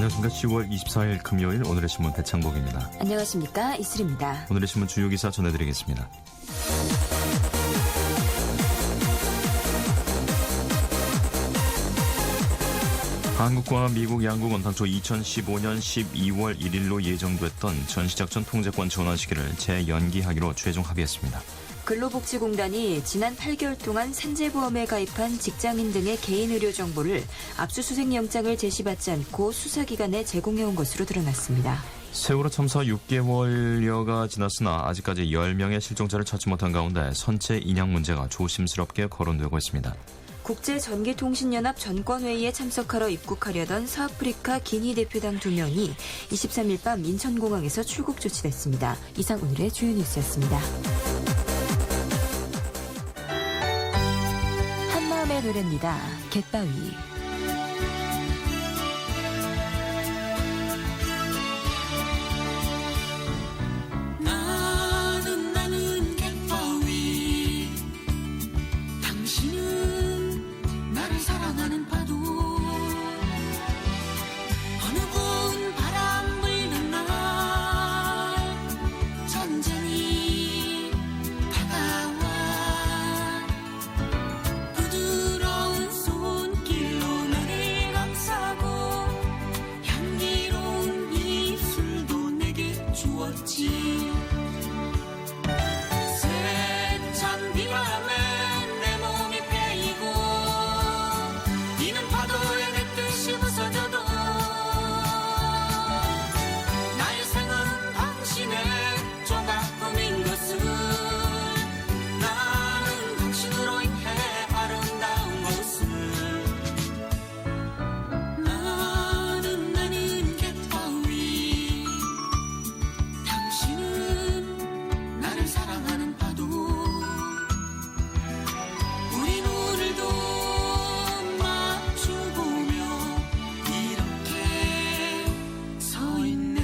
안녕하십니까. 10월 24일 금요일 오늘의 신문 배창복입니다. 안녕하십니까. 이슬입니다. 오늘의 신문 주요 기사 전해드리겠습니다. 한국과 미국 양국은 당초 2015년 12월 1일로 예정됐던 전시작전 통제권 전환 시기를 재연기하기로 최종 합의했습니다. 근로복지공단이 지난 8개월 동안 산재보험에 가입한 직장인 등의 개인 의료 정보를 압수수색 영장을 제시받지 않고 수사기관에 제공해온 것으로 드러났습니다. 세월호 참사 6개월여가 지났으나 아직까지 10명의 실종자를 찾지 못한 가운데 선체 인양 문제가 조심스럽게 거론되고 있습니다. 국제전기통신연합 전권회의에 참석하러 입국하려던 서아프리카 기니 대표단 2명이 23일 밤 인천공항에서 출국 조치됐습니다. 이상 오늘의 주요 뉴스였습니다. 한마음의 노래입니다. 갯바위. 나는 갯바위 당신은 나를 사랑하는 파도 어느 고운 바람 불는 날 전쟁이 다가와 부드러운 손길로 나를 감싸고 향기로운 입술도 내게 주었지. 세찬 비바람에 내 몸이 베이고 이는 파도에 내 뜻이 부서져도 나의 생은 당신의 조각품인 것을 나는 당신으로 인해 아름다운 것을 나는 갯바위 당신은 나를 사랑하는 파도 우린 오늘도 마주보며 이렇게 서 있네.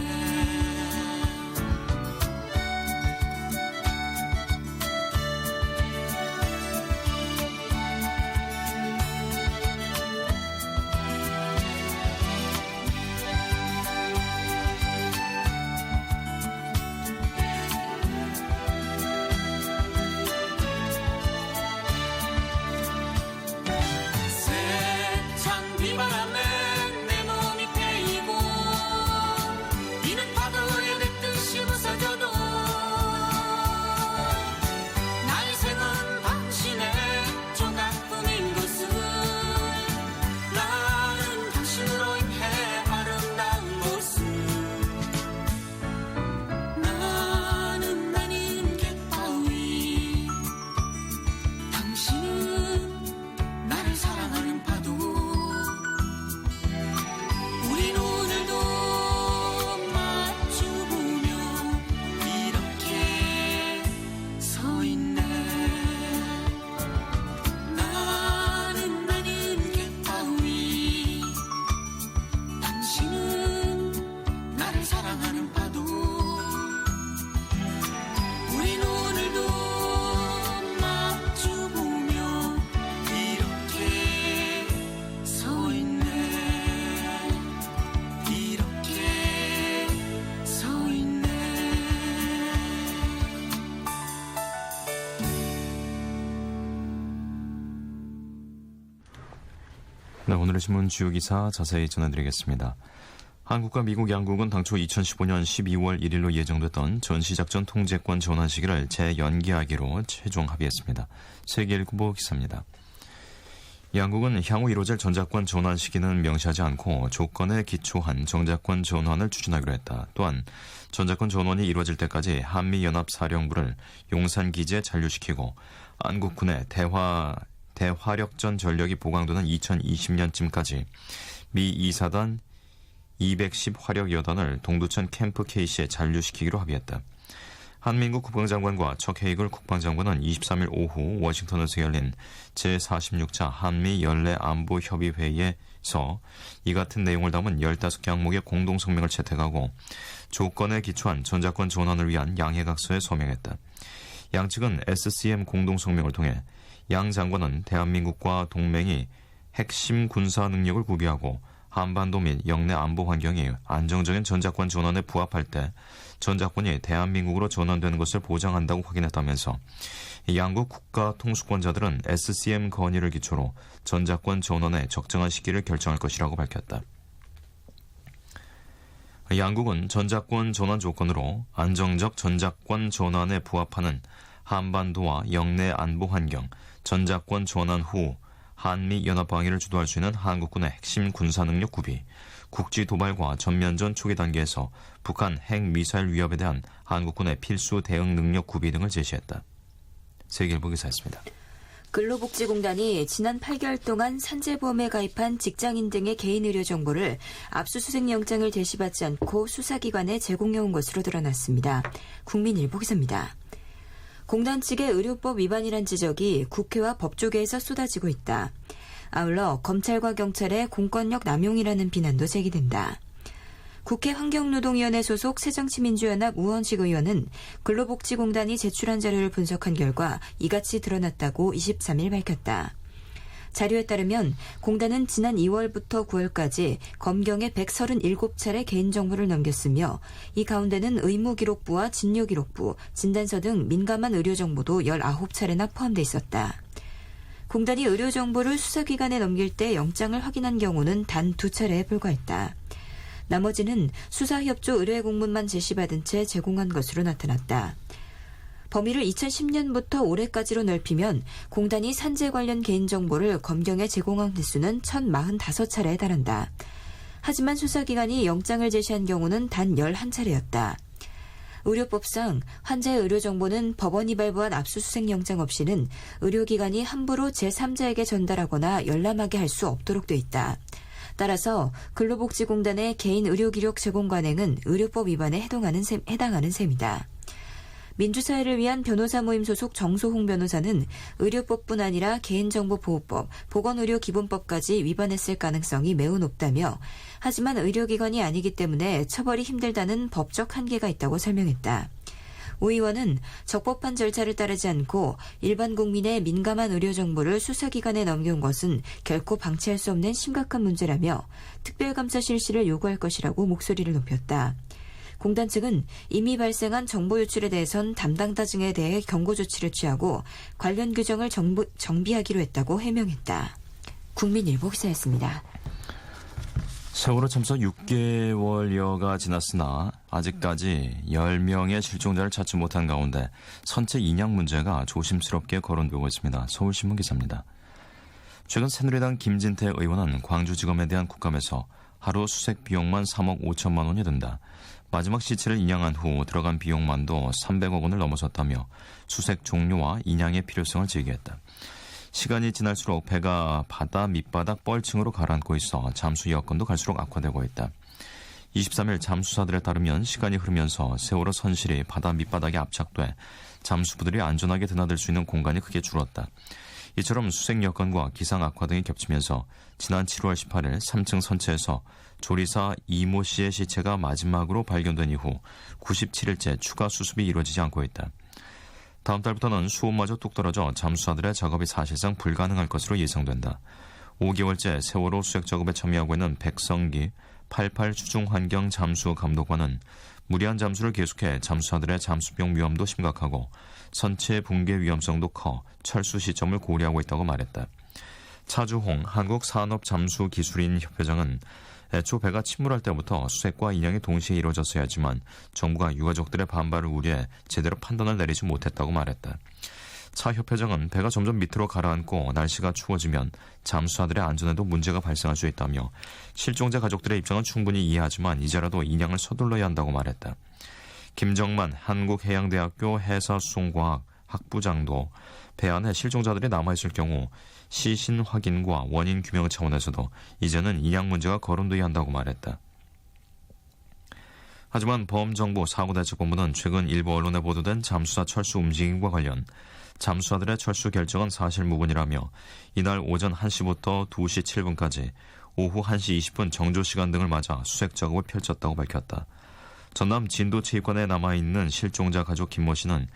세찬 비바람에 내 몸이 베이고 이는 파도에 내 뜻이 부서져도 나의 생은 당신의 조각품인 것을 나는 당신으로 인해 아름다운 것을 나는 갯바위 당신은 나를 사랑하는 파도 우린 오늘도 마주보며 이렇게 서 있네. 나는 갯바위 당신은 나를 사랑하는 파도 우린 오늘도 마주보며 이렇게 서 있네. 이렇게 서 있네. 네, 오늘의 신문 주요 기사 자세히 전해드리겠습니다. 한국과 미국 양국은 당초 2015년 12월 1일로 예정됐던 전시작전 통제권 전환 시기를 재연기하기로 최종 합의했습니다. 세계일보 기사입니다. 양국은 향후 이루어질 전작권 전환 시기는 명시하지 않고 조건에 기초한 정작권 전환을 추진하기로 했다. 또한 전작권 전환이 이루어질 때까지 한미연합사령부를 용산기지에 잔류시키고 한국군의 대화력전 전력이 보강되는 2020년쯤까지 미 2사단 210 화력여단을 동두천 캠프 K시에 잔류시키기로 합의했다. 한민국 국방장관과 척 헤이글 국방장관은 23일 오후 워싱턴에서 열린 제46차 한미연례안보협의회에서 이 같은 내용을 담은 15개 항목의 공동성명을 채택하고 조건에 기초한 전작권 전환을 위한 양해각서에 서명했다. 양측은 SCM 공동성명을 통해 양 장관은 대한민국과 동맹이 핵심 군사 능력을 구비하고 한반도 및 영내 안보 환경이 안정적인 전작권 전환에 부합할 때 전작권이 대한민국으로 전환되는 것을 보장한다고 확인했다면서 양국 국가 통수권자들은 SCM 건의를 기초로 전작권 전환의 적정한 시기를 결정할 것이라고 밝혔다. 양국은 전작권 전환 조건으로 안정적 전작권 전환에 부합하는 한반도와 영내 안보 환경, 전작권 전환 후 한미 연합 방위를 주도할 수 있는 한국군의 핵심 군사능력 구비, 국지 도발과 전면전 초기 단계에서 북한 핵미사일 위협에 대한 한국군의 필수 대응 능력 구비 등을 제시했다. 세계일보 기사였습니다. 근로복지공단이 지난 8개월 동안 산재보험에 가입한 직장인 등의 개인 의료 정보를 압수수색 영장을 제시받지 않고 수사기관에 제공해온 것으로 드러났습니다. 국민일보 기사입니다. 공단 측의 의료법 위반이란 지적이 국회와 법조계에서 쏟아지고 있다. 아울러 검찰과 경찰의 공권력 남용이라는 비난도 제기된다. 국회 환경노동위원회 소속 새정치민주연합 우원식 의원은 근로복지공단이 제출한 자료를 분석한 결과 이같이 드러났다고 23일 밝혔다. 자료에 따르면 공단은 지난 2월부터 9월까지 검경에 137차례 개인정보를 넘겼으며 이 가운데는 의무기록부와 진료기록부, 진단서 등 민감한 의료정보도 19차례나 포함돼 있었다. 공단이 의료정보를 수사기관에 넘길 때 영장을 확인한 경우는 단 2차례에 불과했다. 나머지는 수사협조 의뢰 공문만 제시받은 채 제공한 것으로 나타났다. 범위를 2010년부터 올해까지로 넓히면 공단이 산재 관련 개인정보를 검경에 제공한 횟수는 1045차례에 달한다. 하지만 수사기관이 영장을 제시한 경우는 단 11차례였다. 의료법상 환자의 의료정보는 법원이 발부한 압수수색 영장 없이는 의료기관이 함부로 제3자에게 전달하거나 열람하게 할 수 없도록 돼 있다. 따라서 근로복지공단의 개인 의료기록 제공 관행은 의료법 위반에 해당하는 셈이다. 민주사회를 위한 변호사 모임 소속 정소홍 변호사는 의료법뿐 아니라 개인정보보호법, 보건의료기본법까지 위반했을 가능성이 매우 높다며 하지만 의료기관이 아니기 때문에 처벌이 힘들다는 법적 한계가 있다고 설명했다. 오 의원은 적법한 절차를 따르지 않고 일반 국민의 민감한 의료정보를 수사기관에 넘겨온 것은 결코 방치할 수 없는 심각한 문제라며 특별감사 실시를 요구할 것이라고 목소리를 높였다. 공단 측은 이미 발생한 정보 유출에 대해선 담당자 등에 대해 경고 조치를 취하고 관련 규정을 정비하기로 했다고 해명했다. 국민일보 기사였습니다. 세월호 참사 6개월여가 지났으나 아직까지 10명의 실종자를 찾지 못한 가운데 선체 인양 문제가 조심스럽게 거론되고 있습니다. 서울신문 기사입니다. 최근 새누리당 김진태 의원은 광주지검에 대한 국감에서 하루 수색 비용만 3억 5천만 원이 든다. 마지막 시체를 인양한 후 들어간 비용만도 300억 원을 넘어섰다며 수색 종료와 인양의 필요성을 제기했다. 시간이 지날수록 배가 바다 밑바닥 뻘층으로 가라앉고 있어 잠수 여건도 갈수록 악화되고 있다. 23일 잠수사들에 따르면 시간이 흐르면서 세월호 선실이 바다 밑바닥에 압착돼 잠수부들이 안전하게 드나들 수 있는 공간이 크게 줄었다. 이처럼 수색 여건과 기상 악화 등이 겹치면서 지난 7월 18일 3층 선체에서 조리사 이모 씨의 시체가 마지막으로 발견된 이후 97일째 추가 수습이 이루어지지 않고 있다. 다음 달부터는 수온마저 뚝 떨어져 잠수사들의 작업이 사실상 불가능할 것으로 예상된다. 5개월째 세월호 수색 작업에 참여하고 있는 백성기 88 추중환경 잠수 감독관은 무리한 잠수를 계속해 잠수사들의 잠수병 위험도 심각하고 선체 붕괴 위험성도 커 철수 시점을 고려하고 있다고 말했다. 차주홍 한국산업잠수기술인 협회장은 애초 배가 침몰할 때부터 수색과 인양이 동시에 이루어졌어야 하지만 정부가 유가족들의 반발을 우려해 제대로 판단을 내리지 못했다고 말했다. 차 협회장은 배가 점점 밑으로 가라앉고 날씨가 추워지면 잠수사들의 안전에도 문제가 발생할 수 있다며 실종자 가족들의 입장은 충분히 이해하지만 이제라도 인양을 서둘러야 한다고 말했다. 김정만 한국해양대학교 해사수송과학 학부장도 배 안에 실종자들이 남아있을 경우 시신 확인과 원인 규명 차원에서도 이제는 인양 문제가 거론돼야 한다고 말했다. 하지만 범정부 사고대책본부는 최근 일부 언론에 보도된 잠수사 철수 움직임과 관련 잠수사들의 철수 결정은 사실무근이라며 이날 오전 1시부터 2시 7분까지 오후 1시 20분 정조시간 등을 맞아 수색 작업을 펼쳤다고 밝혔다. 전남 진도 체육관에 남아있는 실종자 가족 김모 씨는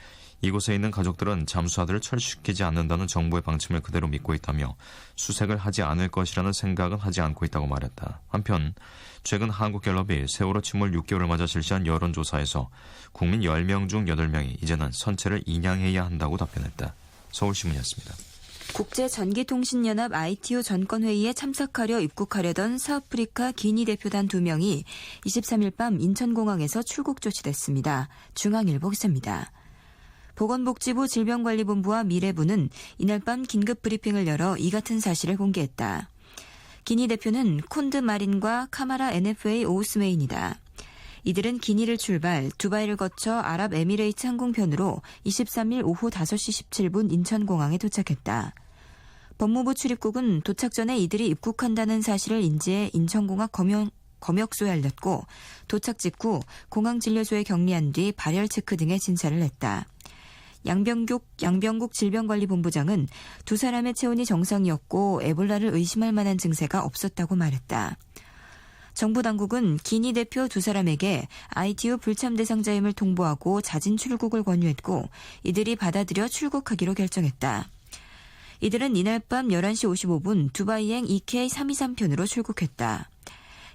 이곳에 있는 가족들은 잠수하들을 철수시키지 않는다는 정부의 방침을 그대로 믿고 있다며 수색을 하지 않을 것이라는 생각은 하지 않고 있다고 말했다. 한편 최근 한국갤럽이 세월호 침몰 6개월을 맞아 실시한 여론조사에서 국민 10명 중 8명이 이제는 선체를 인양해야 한다고 답변했다. 서울신문이었습니다. 국제전기통신연합 ITU 전권회의에 참석하려 입국하려던 사아프리카 기니 대표단 2명이 23일 밤 인천공항에서 출국 조치됐습니다. 중앙일보 기사입니다. 보건복지부 질병관리본부와 미래부는 이날 밤 긴급 브리핑을 열어 이 같은 사실을 공개했다. 기니 대표는 콘드 마린과 카마라 NFA 오우스메인이다. 이들은 기니를 출발, 두바이를 거쳐 아랍에미레이트 항공편으로 23일 오후 5시 17분 인천공항에 도착했다. 법무부 출입국은 도착 전에 이들이 입국한다는 사실을 인지해 인천공항 검역소에 알렸고 도착 직후 공항 진료소에 격리한 뒤 발열 체크 등의 진찰을 했다. 양병국 질병관리본부장은 두 사람의 체온이 정상이었고 에볼라를 의심할 만한 증세가 없었다고 말했다. 정부 당국은 기니 대표 두 사람에게 ITU 불참 대상자임을 통보하고 자진 출국을 권유했고 이들이 받아들여 출국하기로 결정했다. 이들은 이날 밤 11시 55분 두바이행 EK323편으로 출국했다.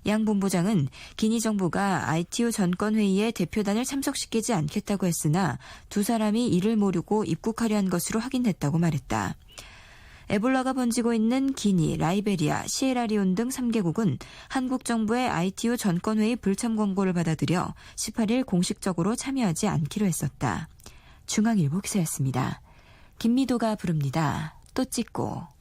양 본부장은 기니 정부가 ITU 전권회의에 대표단을 참석시키지 않겠다고 했으나 두 사람이 이를 모르고 입국하려 한 것으로 확인됐다고 말했다. 에볼라가 번지고 있는 기니, 라이베리아, 시에라리온 등 3개국은 한국 정부의 ITU 전권회의 불참 권고를 받아들여 18일 공식적으로 참여하지 않기로 했었다. 중앙일보 기사였습니다. 김미도가 부릅니다. 또 찍고.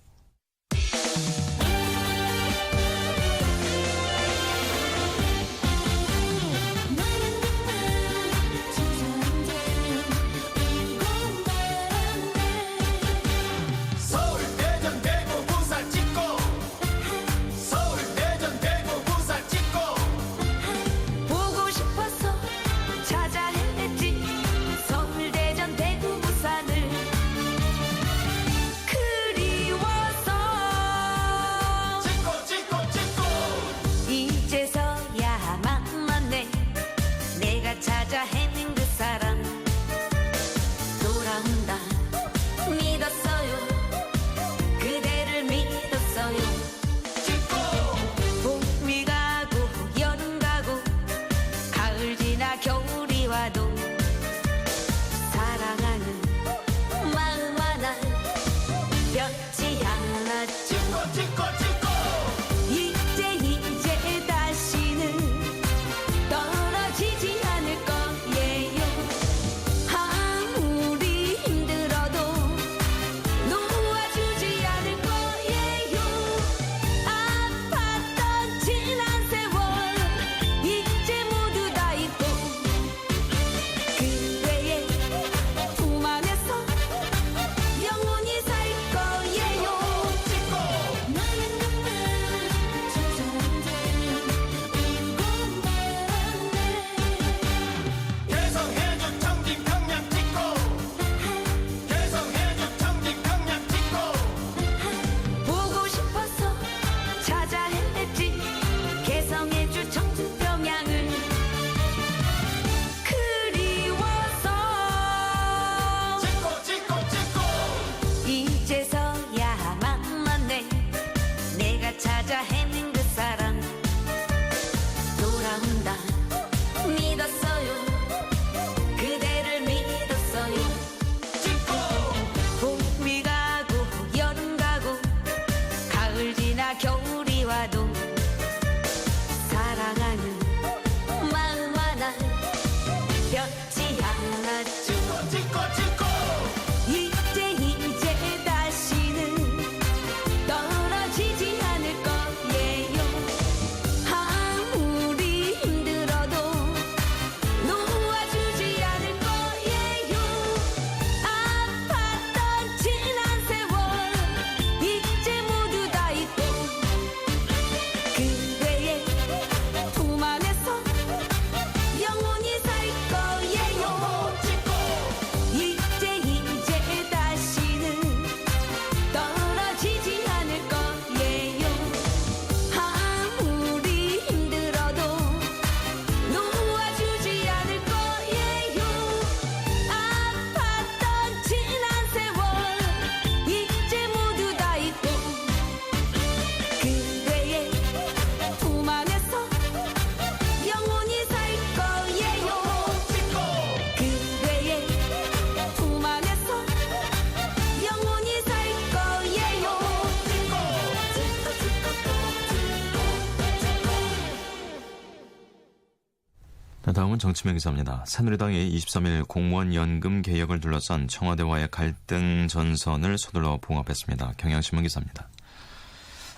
다음은 정치명 기사입니다. 새누리당이 23일 공무원 연금 개혁을 둘러싼 청와대와의 갈등 전선을 서둘러 봉합했습니다. 경향신문 기사입니다.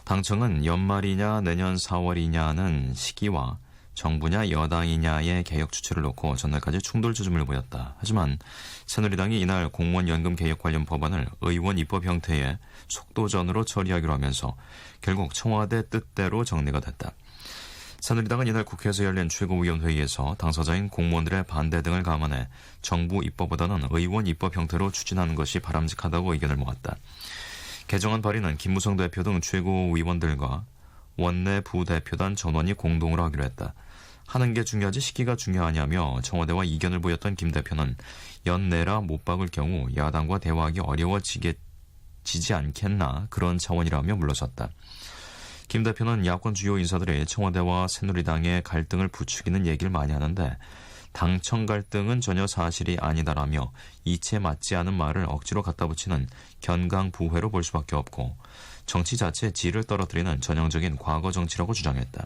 당청은 연말이냐 내년 4월이냐는 시기와 정부냐 여당이냐의 개혁 추출을 놓고 전날까지 충돌 조짐을 보였다. 하지만 새누리당이 이날 공무원 연금 개혁 관련 법안을 의원 입법 형태의 속도전으로 처리하기로 하면서 결국 청와대 뜻대로 정리가 됐다. 새누리당은 이날 국회에서 열린 최고위원회의에서 당사자인 공무원들의 반대 등을 감안해 정부 입법보다는 의원 입법 형태로 추진하는 것이 바람직하다고 의견을 모았다. 개정안 발의는 김무성 대표 등 최고위원들과 원내 부대표단 전원이 공동으로 하기로 했다. 하는 게 중요하지 시기가 중요하냐며 청와대와 이견을 보였던 김 대표는 연내라 못 박을 경우 야당과 대화하기 어려워지지 않겠나 그런 차원이라며 물러섰다. 김 대표는 야권 주요 인사들이 청와대와 새누리당의 갈등을 부추기는 얘기를 많이 하는데 당청 갈등은 전혀 사실이 아니다라며 이치에 맞지 않은 말을 억지로 갖다 붙이는 견강부회로 볼 수밖에 없고 정치 자체의 질을 떨어뜨리는 전형적인 과거 정치라고 주장했다.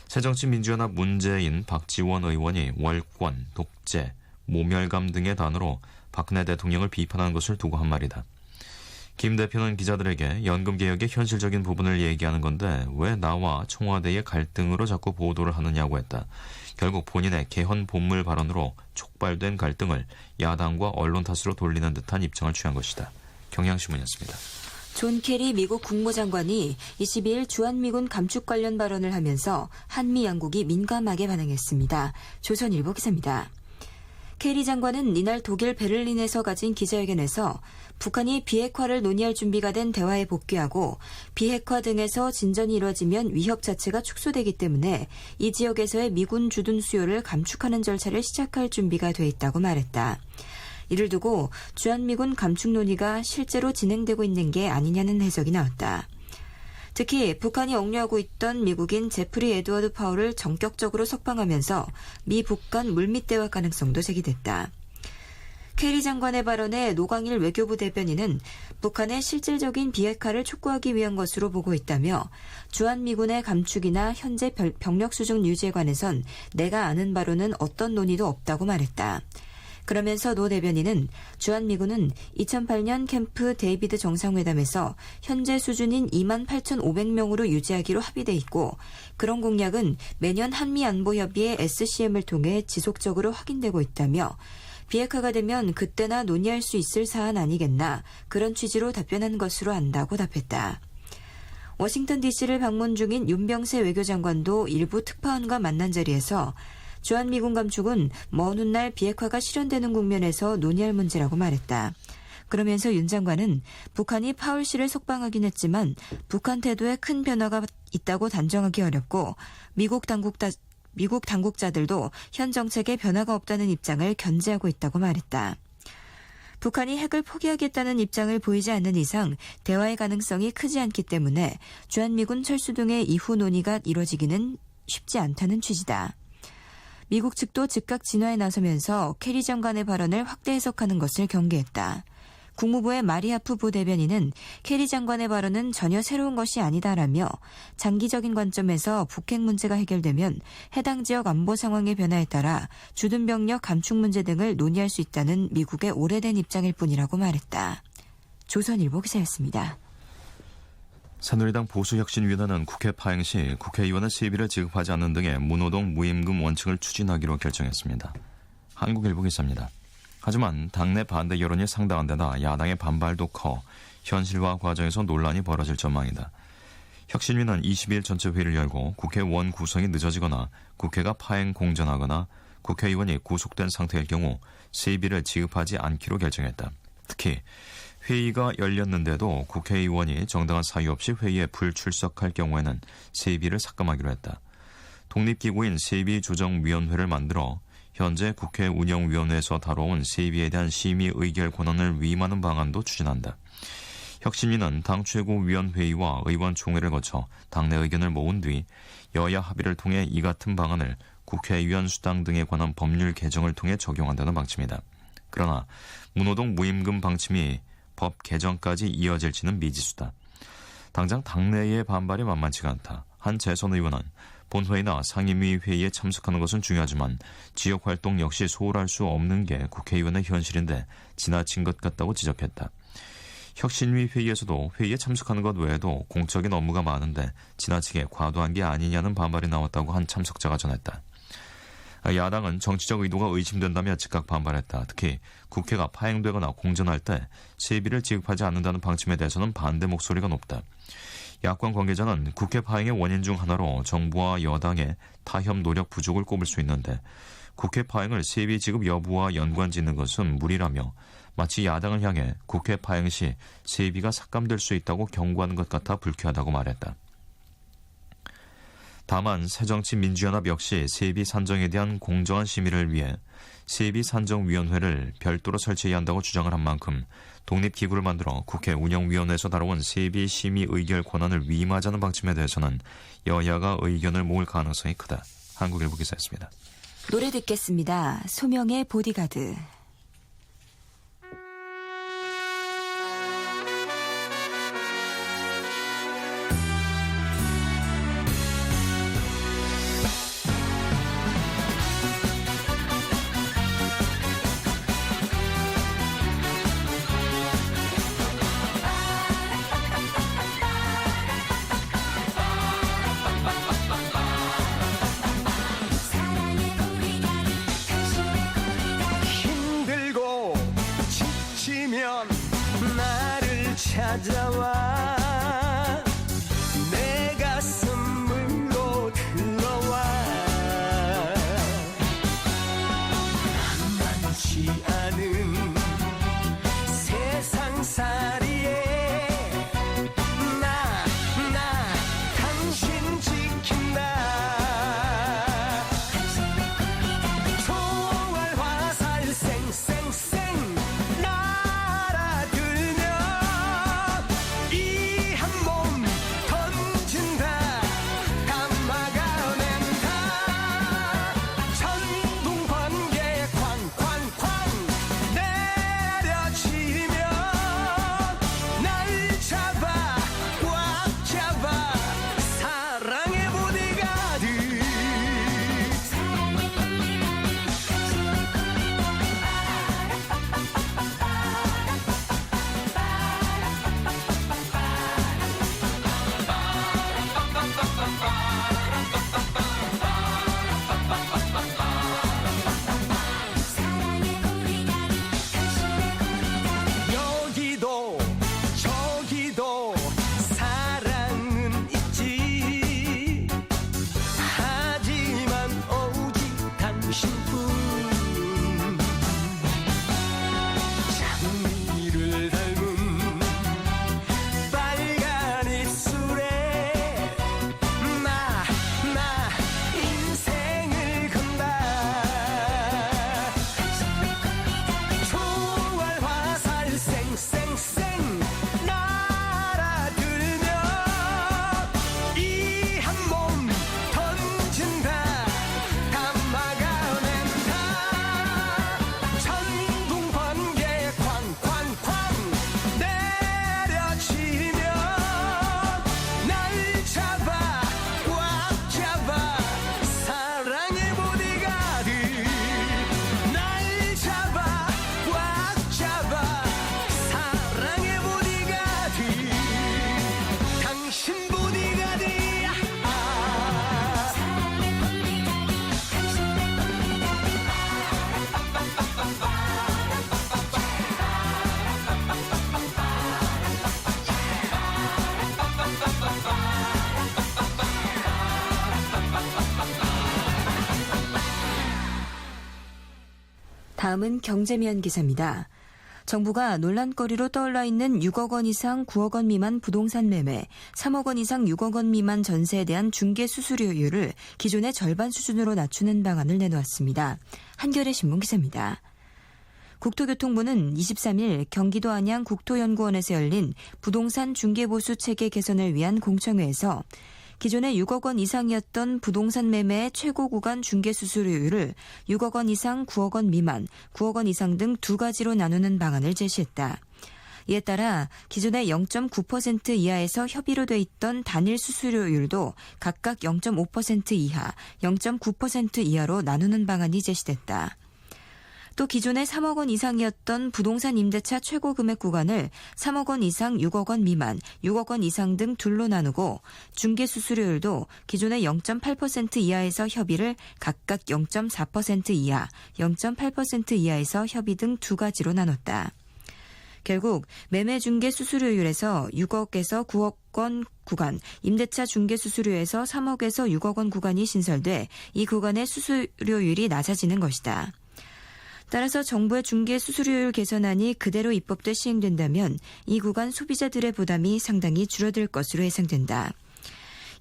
새정치민주연합 문재인 박지원 의원이 월권, 독재, 모멸감 등의 단어로 박근혜 대통령을 비판한 것을 두고 한 말이다. 김 대표는 기자들에게 연금개혁의 현실적인 부분을 얘기하는 건데 왜 나와 청와대의 갈등으로 자꾸 보도를 하느냐고 했다. 결국 본인의 개헌 본물 발언으로 촉발된 갈등을 야당과 언론 탓으로 돌리는 듯한 입장을 취한 것이다. 경향신문이었습니다. 존 케리 미국 국무장관이 22일 주한미군 감축 관련 발언을 하면서 한미 양국이 민감하게 반응했습니다. 조선일보 기사입니다. 케리 장관은 이날 독일 베를린에서 가진 기자회견에서 북한이 비핵화를 논의할 준비가 된 대화에 복귀하고 비핵화 등에서 진전이 이뤄지면 위협 자체가 축소되기 때문에 이 지역에서의 미군 주둔 수요를 감축하는 절차를 시작할 준비가 돼 있다고 말했다. 이를 두고 주한미군 감축 논의가 실제로 진행되고 있는 게 아니냐는 해석이 나왔다. 특히 북한이 억류하고 있던 미국인 제프리 에드워드 파월을 전격적으로 석방하면서 미 북한 물밑 대화 가능성도 제기됐다. 케리 장관의 발언에 노광일 외교부 대변인은 북한의 실질적인 비핵화를 촉구하기 위한 것으로 보고 있다며 주한미군의 감축이나 현재 병력 수준 유지에 관해선 내가 아는 바로는 어떤 논의도 없다고 말했다. 그러면서 노 대변인은 주한미군은 2008년 캠프 데이비드 정상회담에서 현재 수준인 28,500명으로 유지하기로 합의돼 있고 그런 공약은 매년 한미안보협의회 SCM을 통해 지속적으로 확인되고 있다며 비핵화가 되면 그때나 논의할 수 있을 사안 아니겠나 그런 취지로 답변한 것으로 안다고 답했다. 워싱턴 DC를 방문 중인 윤병세 외교장관도 일부 특파원과 만난 자리에서 주한미군 감축은 먼 훗날 비핵화가 실현되는 국면에서 논의할 문제라고 말했다. 그러면서 윤 장관은 북한이 파월 씨를 석방하긴 했지만 북한 태도에 큰 변화가 있다고 단정하기 어렵고 미국 당국자들도 현 정책에 변화가 없다는 입장을 견지하고 있다고 말했다. 북한이 핵을 포기하겠다는 입장을 보이지 않는 이상 대화의 가능성이 크지 않기 때문에 주한미군 철수 등의 이후 논의가 이뤄지기는 쉽지 않다는 취지다. 미국 측도 즉각 진화에 나서면서 케리 장관의 발언을 확대 해석하는 것을 경계했다. 국무부의 마리아프 부대변인은 케리 장관의 발언은 전혀 새로운 것이 아니다라며 장기적인 관점에서 북핵 문제가 해결되면 해당 지역 안보 상황의 변화에 따라 주둔 병력 감축 문제 등을 논의할 수 있다는 미국의 오래된 입장일 뿐이라고 말했다. 조선일보 기사였습니다. 새누리당 보수혁신위원회는 국회 파행 시 국회의원의 세비를 지급하지 않는 등의 무노동 무임금 원칙을 추진하기로 결정했습니다. 한국일보 기사입니다. 하지만 당내 반대 여론이 상당한 데다 야당의 반발도 커 현실화 과정에서 논란이 벌어질 전망이다. 혁신위는 20일 전체 회의를 열고 국회원 구성이 늦어지거나 국회가 파행 공전하거나 국회의원이 구속된 상태일 경우 세비를 지급하지 않기로 결정했다. 특히 회의가 열렸는데도 국회의원이 정당한 사유 없이 회의에 불출석할 경우에는 세비를 삭감하기로 했다. 독립기구인 세비조정위원회를 만들어 현재 국회 운영위원회에서 다뤄온 세비에 대한 심의 의결 권한을 위임하는 방안도 추진한다. 혁신위는 당 최고위원회의와 의원총회를 거쳐 당내 의견을 모은 뒤 여야 합의를 통해 이 같은 방안을 국회의원 수당 등에 관한 법률 개정을 통해 적용한다는 방침이다. 그러나 무노동 무임금 방침이 법 개정까지 이어질지는 미지수다. 당장 당내의 반발이 만만치가 않다. 한 재선 의원은 본회의나 상임위 회의에 참석하는 것은 중요하지만 지역 활동 역시 소홀할 수 없는 게 국회의원의 현실인데 지나친 것 같다고 지적했다. 혁신위 회의에서도 회의에 참석하는 것 외에도 공적인 업무가 많은데 지나치게 과도한 게 아니냐는 반발이 나왔다고 한 참석자가 전했다. 야당은 정치적 의도가 의심된다며 즉각 반발했다. 특히 국회가 파행되거나 공전할 때 세비를 지급하지 않는다는 방침에 대해서는 반대 목소리가 높다. 야권 관계자는 국회 파행의 원인 중 하나로 정부와 여당의 타협 노력 부족을 꼽을 수 있는데 국회 파행을 세비 지급 여부와 연관짓는 것은 무리라며 마치 야당을 향해 국회 파행 시 세비가 삭감될 수 있다고 경고하는 것 같아 불쾌하다고 말했다. 다만 새정치민주연합 역시 세비 산정에 대한 공정한 심의를 위해 세비산정위원회를 별도로 설치해야 한다고 주장을 한 만큼 독립기구를 만들어 국회 운영위원회에서 다뤄온 세비심의 의결 권한을 위임하자는 방침에 대해서는 여야가 의견을 모을 가능성이 크다. 한국일보 기사였습니다. 노래 듣겠습니다. 소명의 보디가드. 힘들고 지치면 나를 찾아와 내 가슴 물고 들어와 만만치 않은 세상살이에 나 당신 지킨다 총알 화살 쌩쌩쌩 날아들면 이 한 몸 던진다 감마가 낸다 천둥 번개 쾅쾅쾅 내려치면 날 잡아 꽉 잡아 사랑의 보디가드 여기도 저기도 사랑은 있지 하지만 오직 당신뿐 장미를 닮은 빨간 입술에 나 인생을 건다 총알 화살 쌩쌩쌩 날아들면 이 한 몸 던진다 감마가 낸다 천둥 번개 쾅쾅쾅 내려치면 날 잡아 꽉 잡아 사랑의 보디가드 날 잡아 꽉 잡아 사랑의 보디가드 당신 보디가드야 다음은 경제면 기사입니다. 정부가 논란거리로 떠올라 있는 6억 원 이상 9억 원 미만 부동산 매매, 3억 원 이상 6억 원 미만 전세에 대한 중개 수수료율을 기존의 절반 수준으로 낮추는 방안을 내놓았습니다. 한겨레 신문 기사입니다. 국토교통부는 23일 경기도 안양 국토연구원에서 열린 부동산 중개보수 체계 개선을 위한 공청회에서 기존의 6억 원 이상이었던 부동산 매매의 최고 구간 중개 수수료율을 6억 원 이상, 9억 원 미만, 9억 원 이상 등 두 가지로 나누는 방안을 제시했다. 이에 따라 기존의 0.9% 이하에서 협의로 돼 있던 단일 수수료율도 각각 0.5% 이하, 0.9% 이하로 나누는 방안이 제시됐다. 또 기존의 3억 원 이상이었던 부동산 임대차 최고 금액 구간을 3억 원 이상 6억 원 미만, 6억 원 이상 등 둘로 나누고 중개 수수료율도 기존의 0.8% 이하에서 협의를 각각 0.4% 이하, 0.8% 이하에서 협의 등 두 가지로 나눴다. 결국 매매 중개 수수료율에서 6억에서 9억 원 구간, 임대차 중개 수수료에서 3억에서 6억 원 구간이 신설돼 이 구간의 수수료율이 낮아지는 것이다. 따라서 정부의 중개 수수료율 개선안이 그대로 입법돼 시행된다면 이 구간 소비자들의 부담이 상당히 줄어들 것으로 예상된다.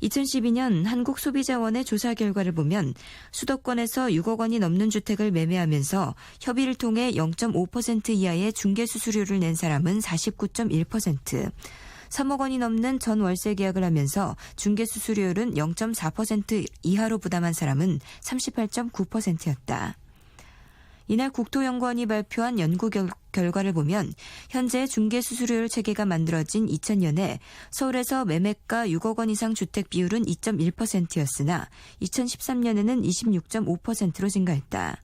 2012년 한국소비자원의 조사 결과를 보면 수도권에서 6억 원이 넘는 주택을 매매하면서 협의를 통해 0.5% 이하의 중개 수수료를 낸 사람은 49.1%, 3억 원이 넘는 전 월세 계약을 하면서 중개 수수료율은 0.4% 이하로 부담한 사람은 38.9%였다. 이날 국토연구원이 발표한 연구 결과를 보면 현재 중개수수료율 체계가 만들어진 2000년에 서울에서 매매가 6억 원 이상 주택 비율은 2.1%였으나 2013년에는 26.5%로 증가했다.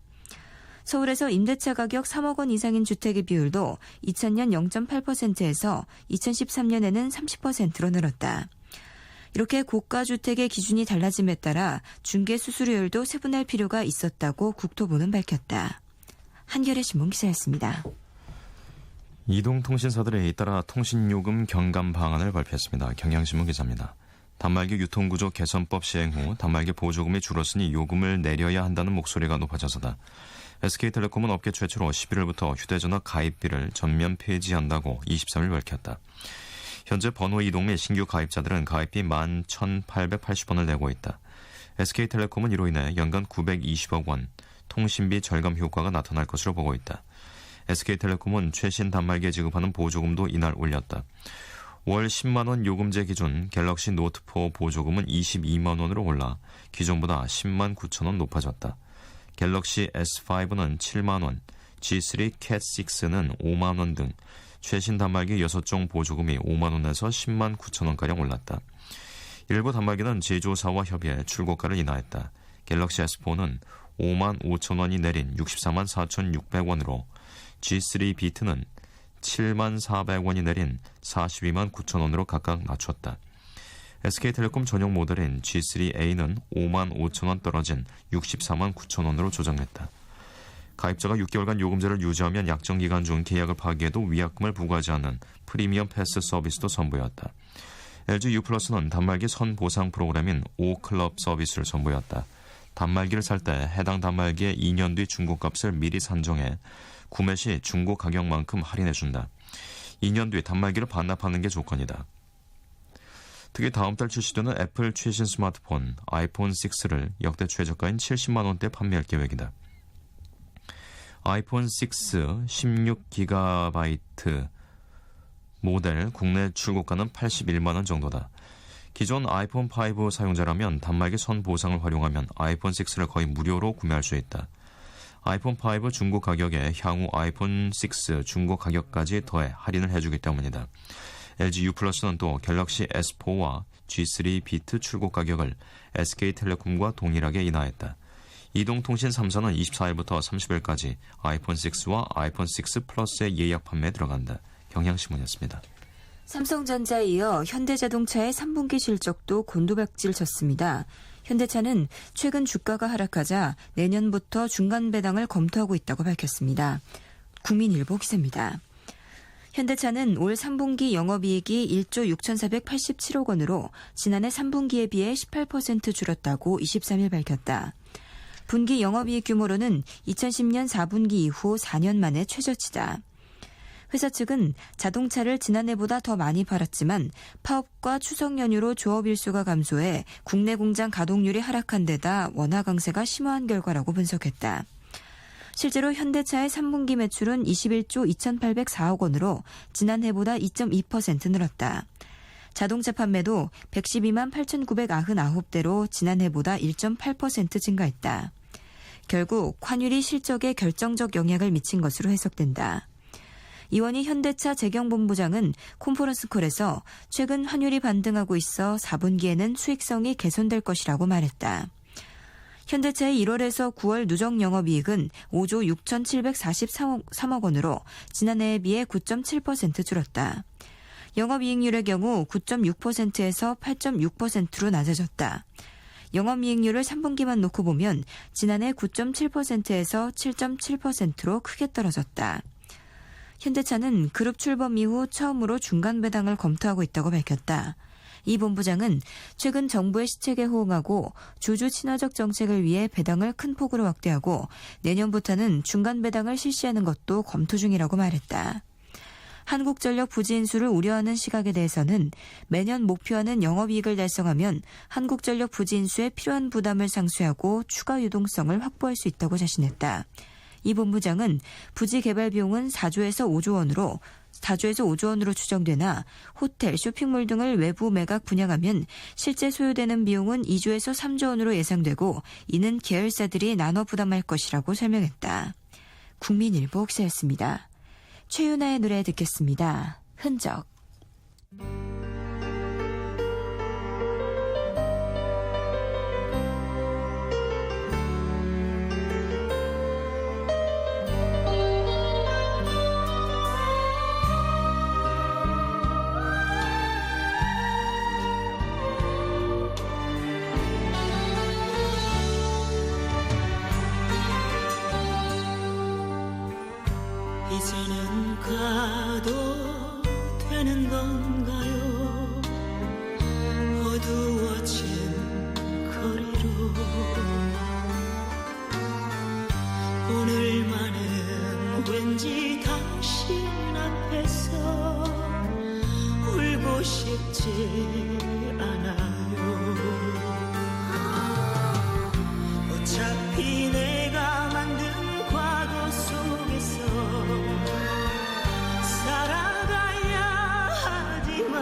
서울에서 임대차 가격 3억 원 이상인 주택의 비율도 2000년 0.8%에서 2013년에는 30%로 늘었다. 이렇게 고가 주택의 기준이 달라짐에 따라 중개수수료율도 세분할 필요가 있었다고 국토부는 밝혔다. 한겨레 신문 기사였습니다. 이동통신사들이 잇따라 통신요금 경감 방안을 발표했습니다. 경향신문 기사입니다. 단말기 유통구조 개선법 시행 후 단말기 보조금이 줄었으니 요금을 내려야 한다는 목소리가 높아져서다. SK텔레콤은 업계 최초로 11월부터 휴대전화 가입비를 전면 폐지한다고 23일 밝혔다. 현재 번호 이동 및 신규 가입자들은 가입비 11,880원을 내고 있다. SK텔레콤은 이로 인해 연간 920억 원 통신비 절감 효과가 나타날 것으로 보고 있다. SK텔레콤은 최신 단말기에 지급하는 보조금도 이날 올렸다. 월 10만 원 요금제 기준 갤럭시 노트4 보조금은 22만 원으로 올라 기존보다 10만 9천 원 높아졌다. 갤럭시 S5는 7만 원, G3 캣6는 5만 원 등 최신 단말기 6종 보조금이 5만 원에서 10만 9천 원가량 올랐다. 일부 단말기는 제조사와 협의해 출고가를 인하했다. 갤럭시 S4는 5만 5천 원이 내린 64만 4,600원으로 G3 비트는 7만 400원이 내린 42만 9천 원으로 각각 낮췄다. SK텔레콤 전용 모델인 G3A는 5만 5천 원 떨어진 64만 9천 원으로 조정했다. 가입자가 6개월간 요금제를 유지하면 약정 기간 중 계약을 파기해도 위약금을 부과하지 않는 프리미엄 패스 서비스도 선보였다. LG U+는 단말기 선 보상 프로그램인 오클럽 서비스를 선보였다. 단말기를 살 때 해당 단말기의 2년 뒤 중고값을 미리 산정해 구매 시 중고 가격만큼 할인해준다. 2년 뒤 단말기를 반납하는 게 조건이다. 특히 다음 달 출시되는 애플 최신 스마트폰 아이폰 6를 역대 최저가인 70만 원대에 판매할 계획이다. 아이폰 6 16GB 모델 국내 출고가는 81만 원 정도다. 기존 아이폰 5 사용자라면 단말기 선 보상을 활용하면 아이폰 6를 거의 무료로 구매할 수 있다. 아이폰 5 중고 가격에 향후 아이폰 6 중고 가격까지 더해 할인을 해주기 때문이다. LG U+는 또 갤럭시 S4와 G3 비트 출고 가격을 SK텔레콤과 동일하게 인하했다. 이동통신 3사는 24일부터 30일까지 아이폰 6와 아이폰 6 플러스의 예약 판매에 들어간다. 경향신문이었습니다. 삼성전자에 이어 현대자동차의 3분기 실적도 곤두박질 쳤습니다. 현대차는 최근 주가가 하락하자 내년부터 중간 배당을 검토하고 있다고 밝혔습니다. 국민일보 기사입니다. 현대차는 올 3분기 영업이익이 1조 6,487억 원으로 지난해 3분기에 비해 18% 줄었다고 23일 밝혔다. 분기 영업이익 규모로는 2010년 4분기 이후 4년 만에 최저치다. 회사 측은 자동차를 지난해보다 더 많이 팔았지만 파업과 추석 연휴로 조업 일수가 감소해 국내 공장 가동률이 하락한 데다 원화 강세가 심화한 결과라고 분석했다. 실제로 현대차의 3분기 매출은 21조 2,804억 원으로 지난해보다 2.2% 늘었다. 자동차 판매도 112만 8,999대로 지난해보다 1.8% 증가했다. 결국 환율이 실적에 결정적 영향을 미친 것으로 해석된다. 이원희 현대차 재경본부장은 컨퍼런스콜에서 최근 환율이 반등하고 있어 4분기에는 수익성이 개선될 것이라고 말했다. 현대차의 1월에서 9월 누적 영업이익은 5조 6,743억 원으로 지난해에 비해 9.7% 줄었다. 영업이익률의 경우 9.6%에서 8.6%로 낮아졌다. 영업이익률을 3분기만 놓고 보면 지난해 9.7%에서 7.7%로 크게 떨어졌다. 현대차는 그룹 출범 이후 처음으로 중간 배당을 검토하고 있다고 밝혔다. 이 본부장은 최근 정부의 시책에 호응하고 주주 친화적 정책을 위해 배당을 큰 폭으로 확대하고 내년부터는 중간 배당을 실시하는 것도 검토 중이라고 말했다. 한국전력 부지 인수를 우려하는 시각에 대해서는 매년 목표하는 영업이익을 달성하면 한국전력 부지 인수에 필요한 부담을 상쇄하고 추가 유동성을 확보할 수 있다고 자신했다. 이 본부장은 부지 개발 비용은 4조에서 5조 원으로 추정되나 호텔, 쇼핑몰 등을 외부 매각 분양하면 실제 소요되는 비용은 2조에서 3조 원으로 예상되고 이는 계열사들이 나눠 부담할 것이라고 설명했다. 국민일보 옥사였습니다. 최윤아의 노래 듣겠습니다. 흔적. 이제는 가도 되는 건가요? 어두워진 거리로 오늘만은 왠지 당신 앞에서 울고 싶지 않아요. 어차피 내가 만든 과거 속에서 살아가야 하지만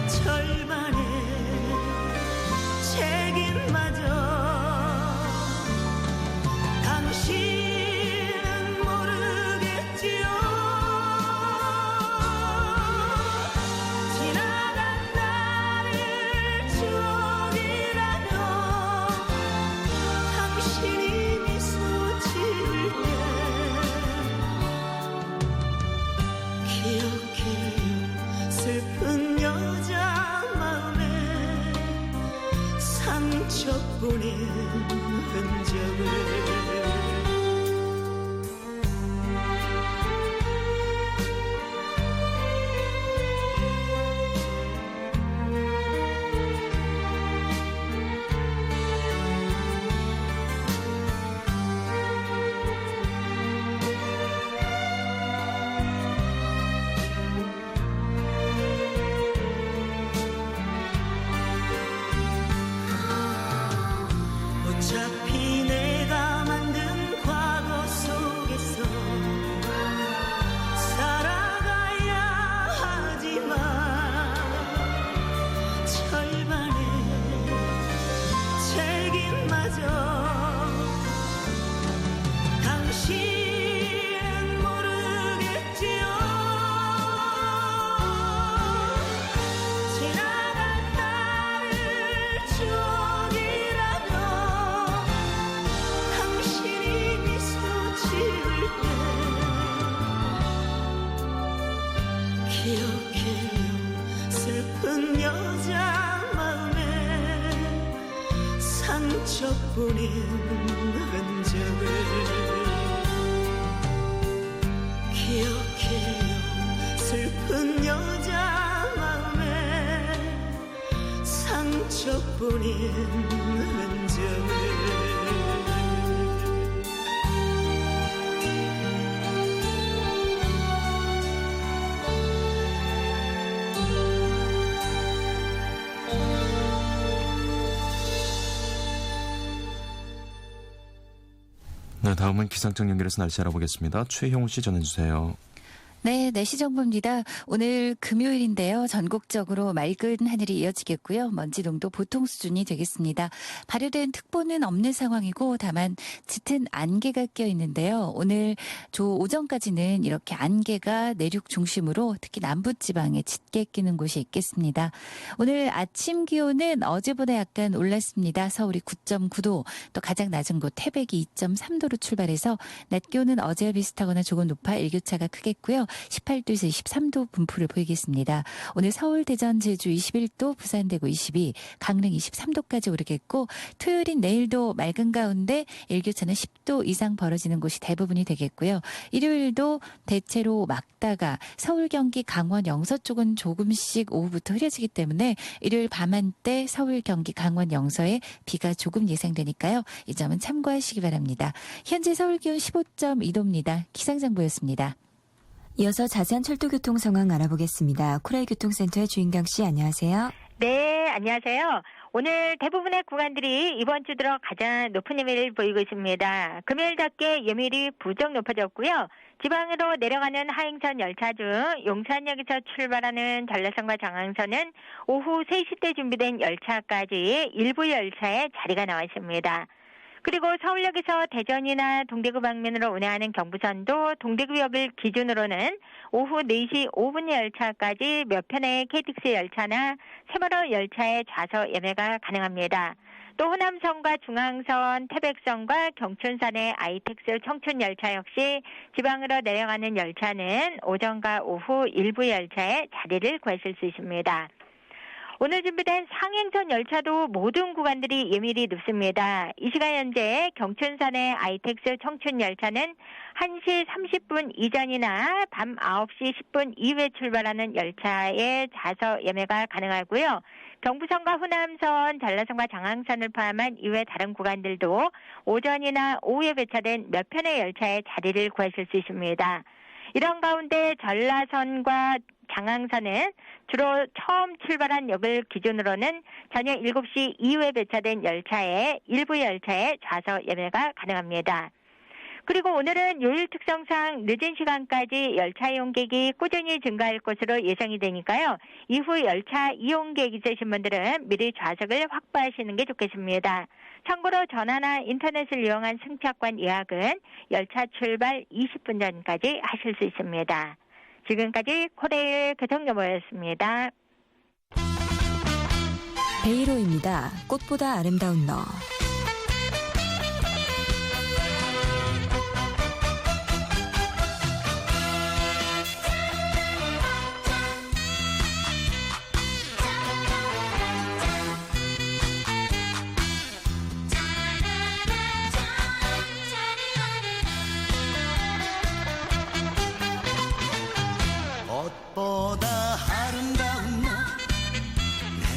절반의 책임마저 당신은 모르겠지요. 지나간 나를 추억이라며 당신이 미소 지을 때 기억해요. 슬픈 여자 마음에 상처뿐인 흔적을. 어차피 내가 만든 과거 속에서 살아가야 하지만 절반의 책임마저 당신은 모르겠지요. 지나간 나를 추억이라며 당신이 미소 지을 때 기억해요. 슬픈 여자 마음에 상처뿐인 흔적을. 기억해요. 슬픈 여자 마음에 상처뿐인 흔적을. 네, 다음은 기상청 연결해서 날씨 알아보겠습니다. 최형우 씨 전해주세요. 네, 내시 정보입니다. 오늘 금요일인데요. 전국적으로 맑은 하늘이 이어지겠고요. 먼지 농도 보통 수준이 되겠습니다. 발효된 특보는 없는 상황이고 다만 짙은 안개가 껴 있는데요. 오늘 오전까지는 이렇게 안개가 내륙 중심으로 특히 남부지방에 짙게 끼는 곳이 있겠습니다. 오늘 아침 기온은 어제보다 약간 올랐습니다. 서울이 9.9도, 또 가장 낮은 곳 태백이 2.3도로 출발해서 낮 기온은 어제와 비슷하거나 조금 높아 일교차가 크겠고요. 18도에서 23도 분포를 보이겠습니다. 오늘 서울, 대전, 제주 21도, 부산, 대구 22, 강릉 23도까지 오르겠고 토요일인 내일도 맑은 가운데 일교차는 10도 이상 벌어지는 곳이 대부분이 되겠고요. 일요일도 대체로 막다가 서울, 경기, 강원, 영서 쪽은 조금씩 오후부터 흐려지기 때문에 일요일 밤한때 서울, 경기, 강원, 영서에 비가 조금 예상되니까요. 이 점은 참고하시기 바랍니다. 현재 서울 기온 15.2도입니다. 기상정보였습니다. 이어서 자세한 철도 교통 상황 알아보겠습니다. 코레일 교통센터의 주인경 씨, 안녕하세요. 네, 안녕하세요. 오늘 대부분의 구간들이 이번 주 들어 가장 높은 예밀을 보이고 있습니다. 금요일답게 예밀이 부쩍 높아졌고요. 지방으로 내려가는 하행선 열차 중 용산역에서 출발하는 전라선과 장항선은 오후 3시 때 준비된 열차까지 일부 열차에 자리가 나와 있습니다. 그리고 서울역에서 대전이나 동대구 방면으로 운행하는 경부선도 동대구역을 기준으로는 오후 4시 5분 열차까지 몇 편의 KTX 열차나 새마을 열차의 좌석 예매가 가능합니다. 또 호남선과 중앙선, 태백선과 경춘선의 아이텍스 청춘 열차 역시 지방으로 내려가는 열차는 오전과 오후 일부 열차에 자리를 구하실 수 있습니다. 오늘 준비된 상행선 열차도 모든 구간들이 예밀이 높습니다. 이 시간 현재 경춘선의 아이텍스 청춘 열차는 1시 30분 이전이나 밤 9시 10분 이후에 출발하는 열차의 좌석 예매가 가능하고요. 경부선과 호남선, 전라선과 장항선을 포함한 이외 다른 구간들도 오전이나 오후에 배차된 몇 편의 열차에 자리를 구하실 수 있습니다. 이런 가운데 전라선과 장항선은 주로 처음 출발한 역을 기준으로는 저녁 7시 이후에 배차된 열차에 일부 열차에 좌석 예매가 가능합니다. 그리고 오늘은 요일 특성상 늦은 시간까지 열차 이용객이 꾸준히 증가할 것으로 예상이 되니까요. 이후 열차 이용객 있으신 분들은 미리 좌석을 확보하시는 게 좋겠습니다. 참고로 전화나 인터넷을 이용한 승차권 예약은 열차 출발 20분 전까지 하실 수 있습니다. 지금까지 코레일 교통정보였습니다. 베이로입니다. 꽃보다 아름다운 너. 꽃보다 아름다운 너,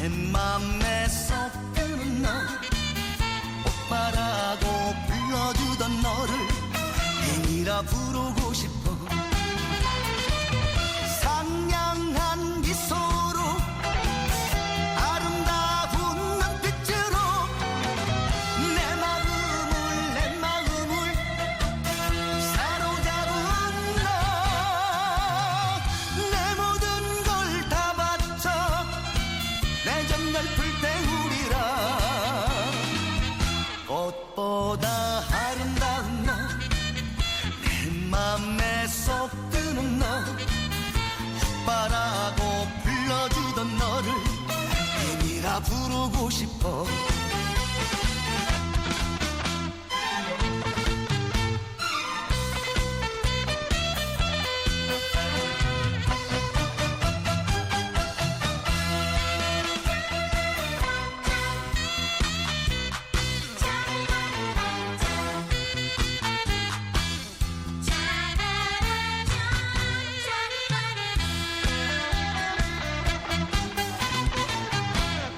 내 맘에 쏙 드는 너, 오빠라고 불러주던 너를 애니라 부르고 싶어. 상냥한 미소로 아름다운 눈빛으로 내 마음을 사로잡은 너, 내 모든 걸 다 바쳐 내 정열풀 때 우리라. 꽃보다 아름다운 너, 내 맘에 쏙 드는 너, 오빠라고 불러주던 너를 애니라 부르고 싶어.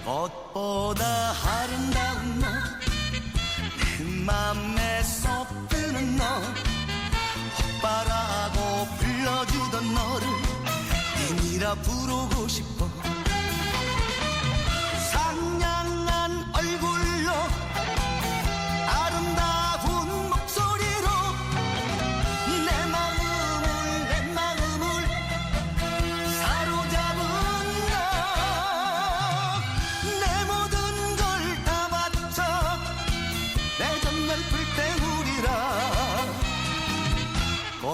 꽃보다 아름다운 너, 내 맘에 쏙 드는 너, 오빠라고 불러주던 너를 애니라 부르고 싶어. 상냥한 얼굴로 아름다운 목소리로 내 마음을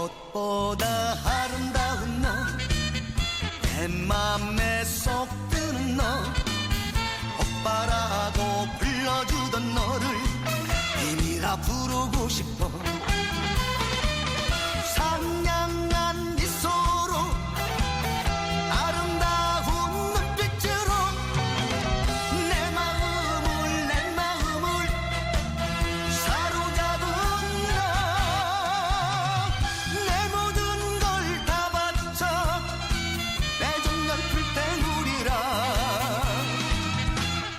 꽃보다 아름다운 너, 내 맘에 쏙 드는 너, 오빠라고 불러주던 너를 님이라 부르고 싶어. 상냥한 미소로 아름다운 눈빛으로 내 마음을 사로잡은 너, 내 모든 걸 다 바쳐 내 정열 풀 때 누리라.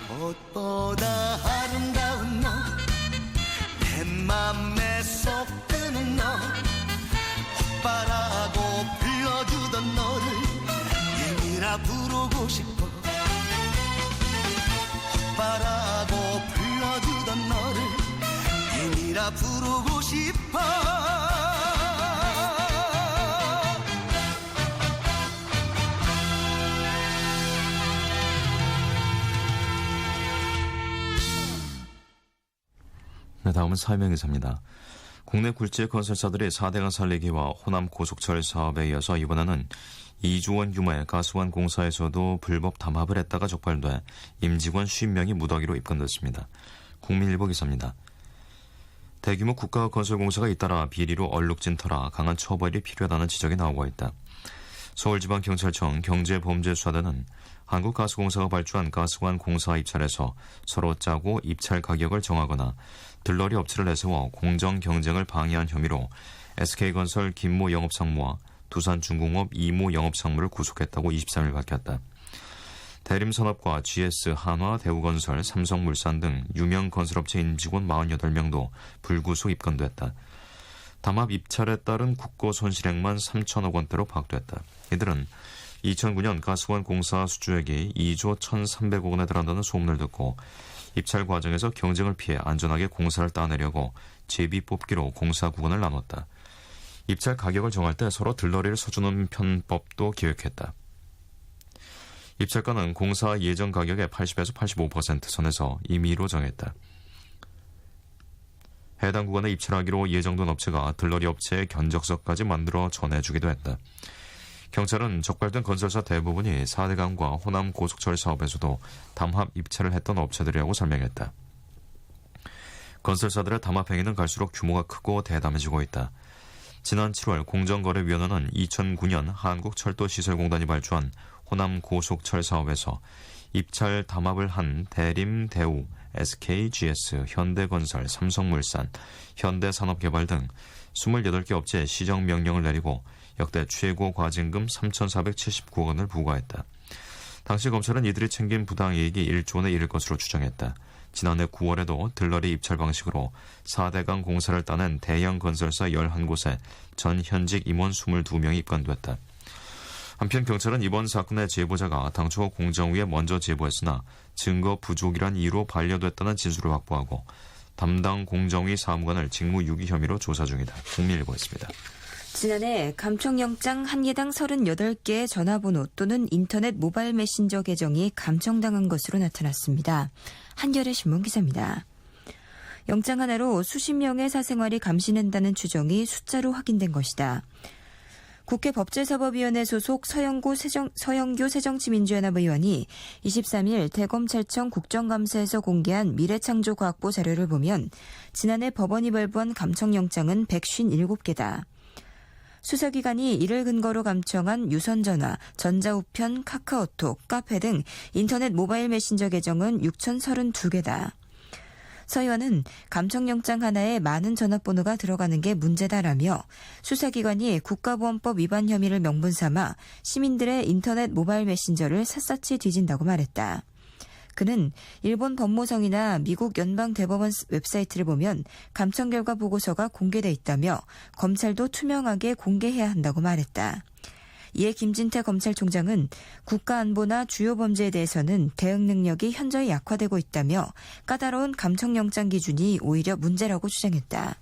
꽃보다 아름다운 너, 내 맘에 쏙 드는 너, 오빠라고 불러주던 너를 님이라 부르고 싶어. 오빠라고 불러주던 너를 님이라 부르고 싶어. 네, 다음은 사회명기사입니다. 국내 굴지의 건설사들이 4대강 살리기와 호남 고속철 사업에 이어서 이번에는 2조 원 규모의 가스관 공사에서도 불법 담합을 했다가 적발돼 임직원 50명이 무더기로 입건됐습니다. 국민일보 기사입니다. 대규모 국가 건설공사가 잇따라 비리로 얼룩진 터라 강한 처벌이 필요하다는 지적이 나오고 있다. 서울지방경찰청 경제범죄수사대는 한국가스공사가 발주한 가스관 공사 입찰에서 서로 짜고 입찰 가격을 정하거나 들러리 업체를 내세워 공정 경쟁을 방해한 혐의로 SK건설 김모 영업상무와 두산중공업 이모 영업상무를 구속했다고 23일 밝혔다. 대림산업과 GS, 한화, 대우건설, 삼성물산 등 유명 건설업체 임직원 48명도 불구속 입건됐다. 담합 입찰에 따른 국고 손실액만 3천억 원대로 파악됐다. 이들은 2009년 가스관 공사 수주액이 2조 1,300억 원에 달한다는 소문을 듣고 입찰 과정에서 경쟁을 피해 안전하게 공사를 따내려고 제비 뽑기로 공사 구간을 나눴다. 입찰 가격을 정할 때 서로 들러리를 서주는 편법도 기획했다. 입찰가는 공사 예정 가격의 80에서 85% 선에서 임의로 정했다. 해당 구간에 입찰하기로 예정된 업체가 들러리 업체의 견적서까지 만들어 전해주기도 했다. 경찰은 적발된 건설사 대부분이 4대강과 호남 고속철 사업에서도 담합 입찰을 했던 업체들이라고 설명했다. 건설사들의 담합 행위는 갈수록 규모가 크고 대담해지고 있다. 지난 7월 공정거래위원회는 2009년 한국철도시설공단이 발주한 호남 고속철 사업에서 입찰 담합을 한 대림, 대우, SKGS, 현대건설, 삼성물산, 현대산업개발 등 28개 업체에 시정명령을 내리고 역대 최고 과징금 3,479억 원을 부과했다. 당시 검찰은 이들이 챙긴 부당이익이 1조 원에 이를 것으로 추정했다. 지난해 9월에도 들러리 입찰 방식으로 4대강 공사를 따낸 대형 건설사 11곳에 전 현직 임원 22명이 입건됐다. 한편 경찰은 이번 사건의 제보자가 당초 공정위에 먼저 제보했으나 증거 부족이란 이유로 반려됐다는 진술을 확보하고 담당 공정위 사무관을 직무유기 혐의로 조사 중이다. 국민일보였습니다. 지난해 감청영장 한 개당 38개의 전화번호 또는 인터넷 모바일 메신저 계정이 감청당한 것으로 나타났습니다. 한겨레 신문 기사입니다. 영장 하나로 수십 명의 사생활이 감시된다는 추정이 숫자로 확인된 것이다. 국회 법제사법위원회 소속 서영교 새정치민주연합 의원이 23일 대검찰청 국정감사에서 공개한 미래창조과학부 자료를 보면 지난해 법원이 발부한 감청영장은 157개다. 수사기관이 이를 근거로 감청한 유선전화, 전자우편, 카카오톡, 카페 등 인터넷 모바일 메신저 계정은 6,032개다. 서 의원은 감청영장 하나에 많은 전화번호가 들어가는 게 문제다라며 수사기관이 국가보안법 위반 혐의를 명분 삼아 시민들의 인터넷 모바일 메신저를 샅샅이 뒤진다고 말했다. 그는 일본 법무성이나 미국 연방대법원 웹사이트를 보면 감청 결과 보고서가 공개돼 있다며 검찰도 투명하게 공개해야 한다고 말했다. 이에 김진태 검찰총장은 국가안보나 주요 범죄에 대해서는 대응 능력이 현저히 약화되고 있다며 까다로운 감청영장 기준이 오히려 문제라고 주장했다.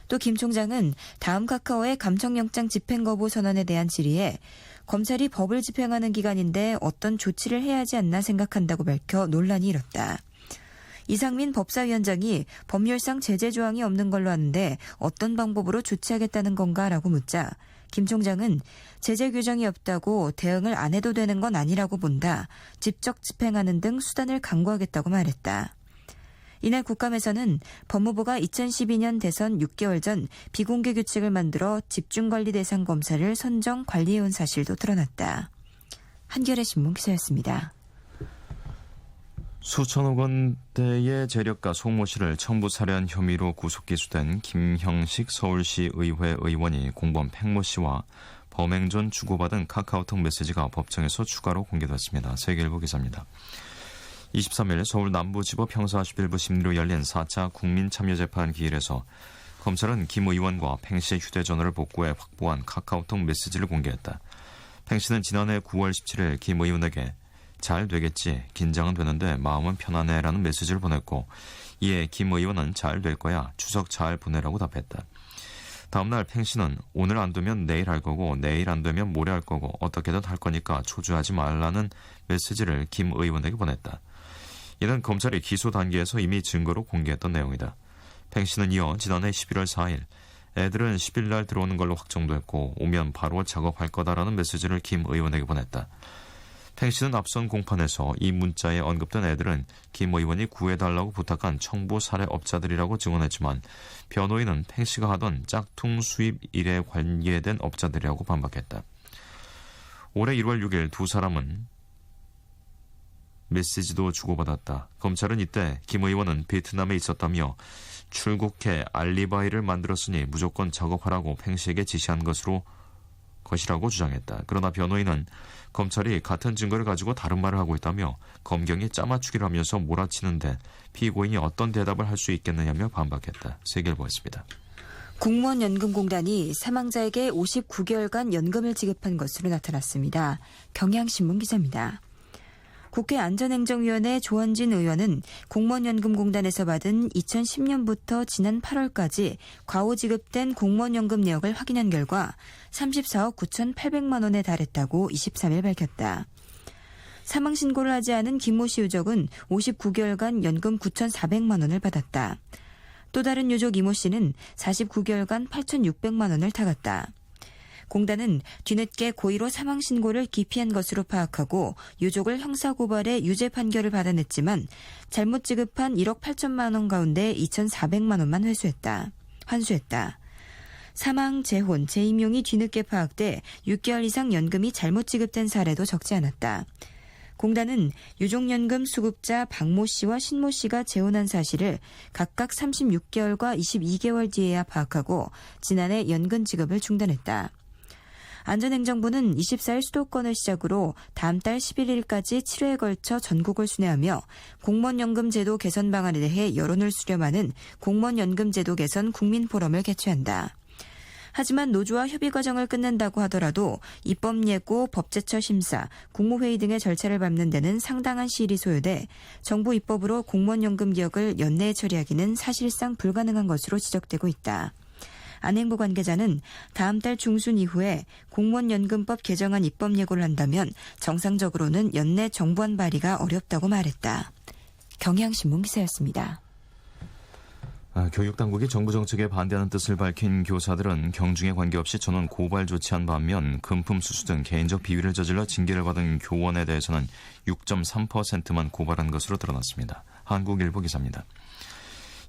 또 김 총장은 다음 카카오의 감청영장 집행거부 선언에 대한 질의에 검찰이 법을 집행하는 기관인데 어떤 조치를 해야 하지 않나 생각한다고 밝혀 논란이 일었다. 이상민 법사위원장이 법률상 제재 조항이 없는 걸로 아는데 어떤 방법으로 조치하겠다는 건가라고 묻자 김 총장은 제재 규정이 없다고 대응을 안 해도 되는 건 아니라고 본다. 직접 집행하는 등 수단을 강구하겠다고 말했다. 이날 국감에서는 법무부가 2012년 대선 6개월 전 비공개 규칙을 만들어 집중관리 대상 검사를 선정 관리해온 사실도 드러났다. 한겨레 신문 기사였습니다. 수천억 원대의 재력가 송모 씨를 청부 살해한 혐의로 구속 기소된 김형식 서울시 의회 의원이 공범 팽모 씨와 범행 전 주고받은 카카오톡 메시지가 법정에서 추가로 공개됐습니다. 세계일보 기사입니다. 23일 서울 남부지법 형사 11부 심리로 열린 4차 국민참여재판 기일에서 검찰은 김 의원과 팽 씨의 휴대전화를 복구해 확보한 카카오톡 메시지를 공개했다. 팽 씨는 지난해 9월 17일 김 의원에게 잘 되겠지, 긴장은 되는데 마음은 편안해라는 메시지를 보냈고 이에 김 의원은 잘 될 거야, 추석 잘 보내라고 답했다. 다음날 팽 씨는 오늘 안 되면 내일 할 거고 내일 안 되면 모레 할 거고 어떻게든 할 거니까 초조하지 말라는 메시지를 김 의원에게 보냈다. 이는 검찰이 기소 단계에서 이미 증거로 공개했던 내용이다. 팽 씨는 이어 지난해 11월 4일 애들은 10일 날 들어오는 걸로 확정됐고 오면 바로 작업할 거다라는 메시지를 김 의원에게 보냈다. 팽 씨는 앞선 공판에서 이 문자에 언급된 애들은 김 의원이 구해달라고 부탁한 청부 살해업자들이라고 증언했지만 변호인은 팽 씨가 하던 짝퉁 수입 일에 관계된 업자들이라고 반박했다. 올해 1월 6일 두 사람은 메시지도 주고받았다. 검찰은 이때 김 의원은 베트남에 있었다며 출국해 알리바이를 만들었으니 무조건 작업하라고 팽 씨에게 지시한 것이라고 주장했다. 그러나 변호인은 검찰이 같은 증거를 가지고 다른 말을 하고 있다며 검경이 짜맞추기를 하면서 몰아치는데 피고인이 어떤 대답을 할 수 있겠느냐며 반박했다. 세계일보였습니다. 공무원연금공단이 사망자에게 59개월간 연금을 지급한 것으로 나타났습니다. 경향신문 기사입니다. 국회 안전행정위원회 조원진 의원은 공무원연금공단에서 받은 2010년부터 지난 8월까지 과오 지급된 공무원연금 내역을 확인한 결과 34억 9,800만 원에 달했다고 23일 밝혔다. 사망신고를 하지 않은 김모 씨 유족은 59개월간 연금 9,400만 원을 받았다. 또 다른 유족 이모 씨는 49개월간 8,600만 원을 타갔다. 공단은 뒤늦게 고의로 사망신고를 기피한 것으로 파악하고 유족을 형사고발해 유죄 판결을 받아냈지만 잘못 지급한 1억 8천만 원 가운데 2,400만 원만 환수했다. 사망, 재혼, 재임용이 뒤늦게 파악돼 6개월 이상 연금이 잘못 지급된 사례도 적지 않았다. 공단은 유족연금 수급자 박모 씨와 신모 씨가 재혼한 사실을 각각 36개월과 22개월 뒤에야 파악하고 지난해 연금 지급을 중단했다. 안전행정부는 24일 수도권을 시작으로 다음 달 11일까지 7회에 걸쳐 전국을 순회하며 공무원연금 제도 개선 방안에 대해 여론을 수렴하는 공무원연금 제도 개선 국민포럼을 개최한다. 하지만 노조와 협의 과정을 끝낸다고 하더라도 입법 예고, 법제처 심사, 국무회의 등의 절차를 밟는 데는 상당한 시일이 소요돼 정부 입법으로 공무원연금 개혁을 연내에 처리하기는 사실상 불가능한 것으로 지적되고 있다. 안행부 관계자는 다음 달 중순 이후에 공무원연금법 개정안 입법 예고를 한다면 정상적으로는 연내 정부안 발의가 어렵다고 말했다. 경향신문 기사였습니다. 교육당국이 정부 정책에 반대하는 뜻을 밝힌 교사들은 경중에 관계없이 전원 고발 조치한 반면 금품 수수 등 개인적 비위를 저질러 징계를 받은 교원에 대해서는 6.3%만 고발한 것으로 드러났습니다. 한국일보 기사입니다.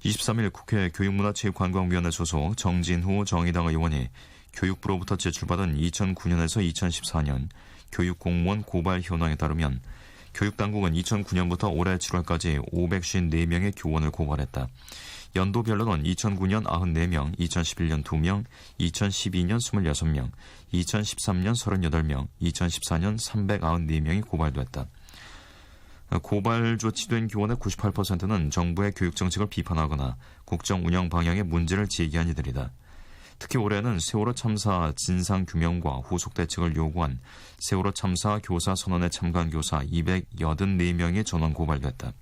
23일 국회 교육문화체육관광위원회 소속 정진후 정의당 의원이 교육부로부터 제출받은 2009년에서 2014년 교육공무원 고발 현황에 따르면 교육당국은 2009년부터 올해 7월까지 554명의 교원을 고발했다. 연도별로는 2009년 94명, 2011년 2명, 2012년 26명, 2013년 38명, 2014년 394명이 고발됐다. 고발 조치된 교원의 98%는 정부의 교육정책을 비판하거나 국정 운영 방향에 문제를 제기한 이들이다. 특히 올해는 세월호 참사 진상규명과 후속 대책을 요구한 세월호 참사 교사 선언에 참가한 교사 284명이 전원 고발됐다.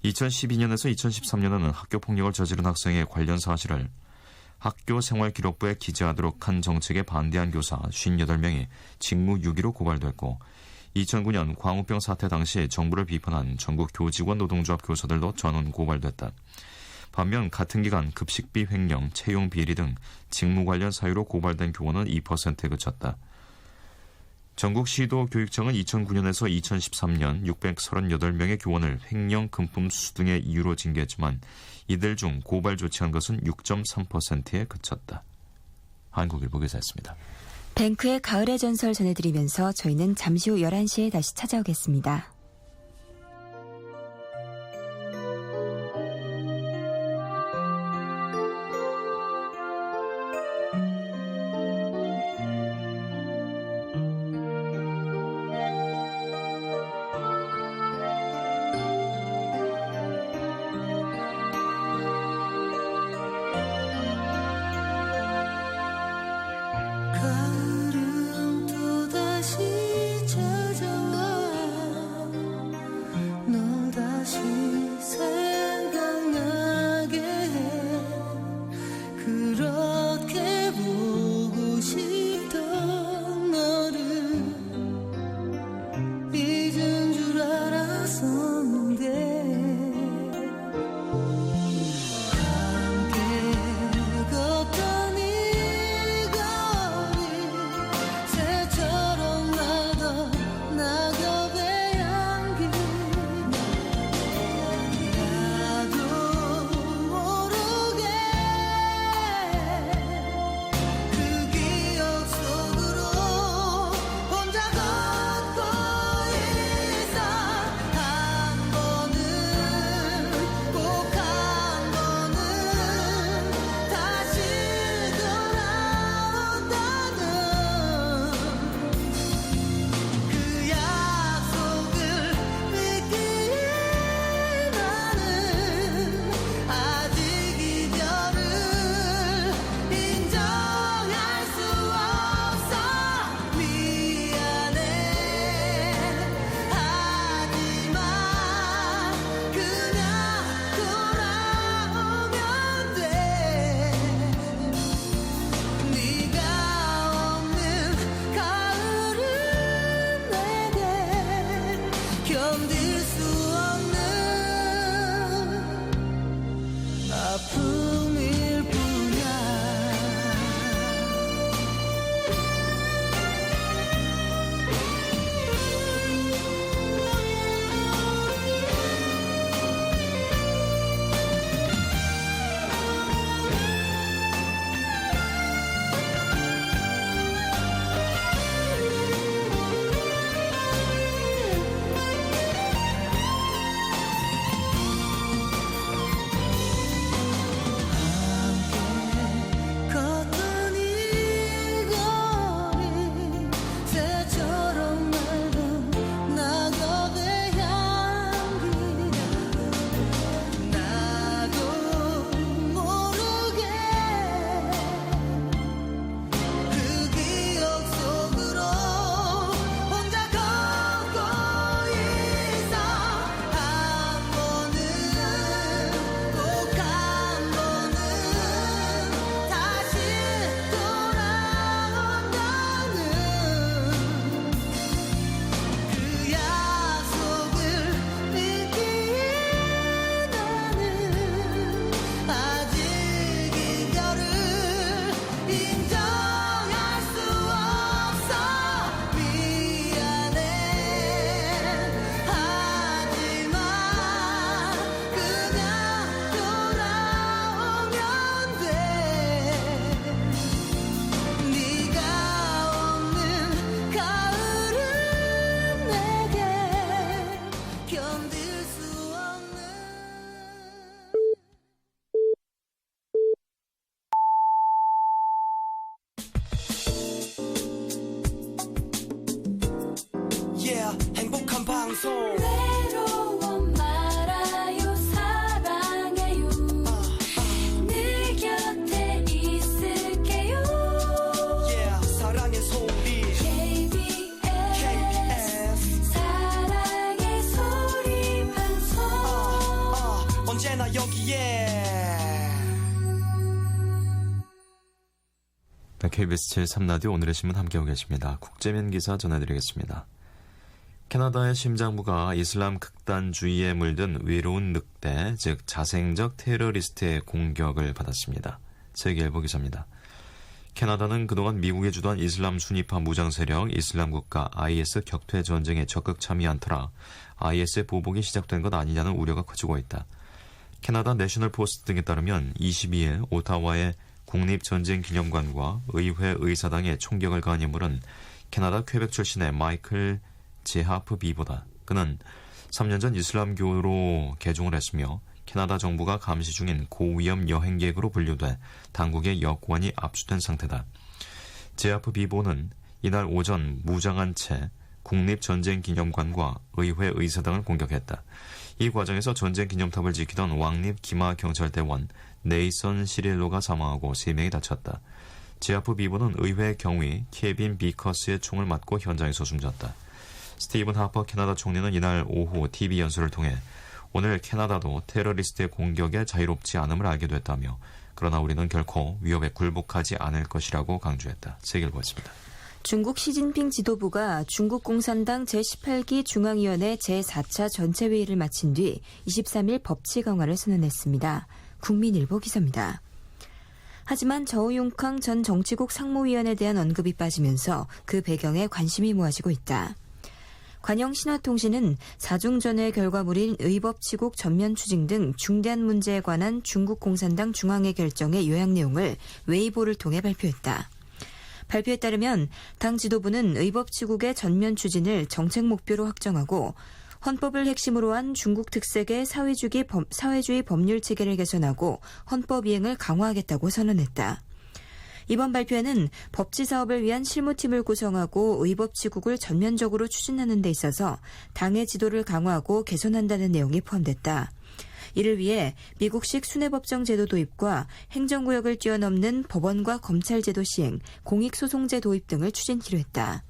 2012년에서 2013년에는 학교폭력을 저지른 학생의 관련 사실을 학교생활기록부에 기재하도록 한 정책에 반대한 교사 58명이 직무유기로 고발됐고 2009년 광우병 사태 당시 정부를 비판한 전국 교직원 노동조합 교사들도 전원 고발됐다. 반면 같은 기간 급식비 횡령, 채용 비리 등 직무 관련 사유로 고발된 교원은 2%에 그쳤다. 전국 시도교육청은 2009년에서 2013년 638명의 교원을 횡령, 금품 수수 등의 이유로 징계했지만 이들 중 고발 조치한 것은 6.3%에 그쳤다. 한국일보 기사였습니다. 뱅크의 가을의 전설 전해드리면서 저희는 잠시 후 11시에 다시 찾아오겠습니다. 가을은 또다시 찾아와 너 다시 생각나게 해 그렇게 보고 싶던 너를 잊은 줄 알았었는데 함께 걷던 이 거리 새처럼 날던 낙엽의 향기 나도 모르게 그 기억 속으로 혼자 걷고 있어 한 번은 꼭 한 번은 다시 돌아온다는 그 약속을 믿기에 나는 아직 이별을 인정할 수 없어 미안해 하지만 그냥 돌아오면 돼 네가 없는 가을은 내게 견딜 수 없는 아픔일 뿐이야 걷던 이 거리 새처럼 날던 낙엽의 향기 나도 모르게 그 기억 속으로 혼자 걷고 있어 한 번은 꼭 한 번은 다시 돌아온다는 그 약속을 믿기에 나는 아직 이별을 인정할 수 없어 미안해 하지만 그냥 돌아오면 돼 네가 없는 가을은 내게 견딜 수 없는 Yeah 행복한 방송 외로워 말아요 사랑해요 늘 곁에 있을게요 Yeah 사랑의 소리 KBS 사랑의 소리 방송 언제나 여기에 KBS 제3라디오 오늘의 신문 함께하고 계십니다. 국제면 기사 전해드리겠습니다. 캐나다의 심장부가 이슬람 극단주의에 물든 외로운 늑대, 즉 자생적 테러리스트의 공격을 받았습니다. 세계일보 기사입니다. 캐나다는 그동안 미국이 주도한 이슬람 순위파 무장 세력 이슬람 국가 IS 격퇴 전쟁에 적극 참여한 터라 IS의 보복이 시작된 것 아니냐는 우려가 커지고 있다. 캐나다 내셔널 포스트 등에 따르면 22일 오타와의 국립전쟁기념관과 의회 의사당에 총격을 가한 인물은 캐나다 퀘벡 출신의 마이클 제하프 비보다. 그는 3년 전 이슬람교로 개종을 했으며 캐나다 정부가 감시 중인 고위험 여행객으로 분류돼 당국의 여권이 압수된 상태다. 제하프 비보는 이날 오전 무장한 채 국립전쟁기념관과 의회 의사당을 공격했다. 이 과정에서 전쟁기념탑을 지키던 왕립 기마 경찰대원 네이선 시릴로가 사망하고 3명이 다쳤다. 제하프 비보는 의회 경위 케빈 비커스의 총을 맞고 현장에서 숨졌다. 스티븐 하퍼 캐나다 총리는 이날 오후 TV 연설을 통해 오늘 캐나다도 테러리스트의 공격에 자유롭지 않음을 알게 됐다며 그러나 우리는 결코 위협에 굴복하지 않을 것이라고 강조했다. 세계일보였습니다. 중국 시진핑 지도부가 중국 공산당 제18기 중앙위원회 제4차 전체회의를 마친 뒤 23일 법치 강화를 선언했습니다. 국민일보 기사입니다. 하지만 저우융캉 전 정치국 상무위원에 대한 언급이 빠지면서 그 배경에 관심이 모아지고 있다. 관영 신화통신은 4중전의 결과물인 의법치국 전면 추징 등 중대한 문제에 관한 중국 공산당 중앙회 결정의 요약 내용을 웨이보를 통해 발표했다. 발표에 따르면 당 지도부는 의법치국의 전면 추진을 정책 목표로 확정하고 헌법을 핵심으로 한 중국 특색의 사회주의 법률 체계를 개선하고 헌법 이행을 강화하겠다고 선언했다. 이번 발표에는 법치 사업을 위한 실무팀을 구성하고 의법치국을 전면적으로 추진하는 데 있어서 당의 지도를 강화하고 개선한다는 내용이 포함됐다. 이를 위해 미국식 순회법정 제도 도입과 행정구역을 뛰어넘는 법원과 검찰 제도 시행, 공익소송제 도입 등을 추진키로 했다.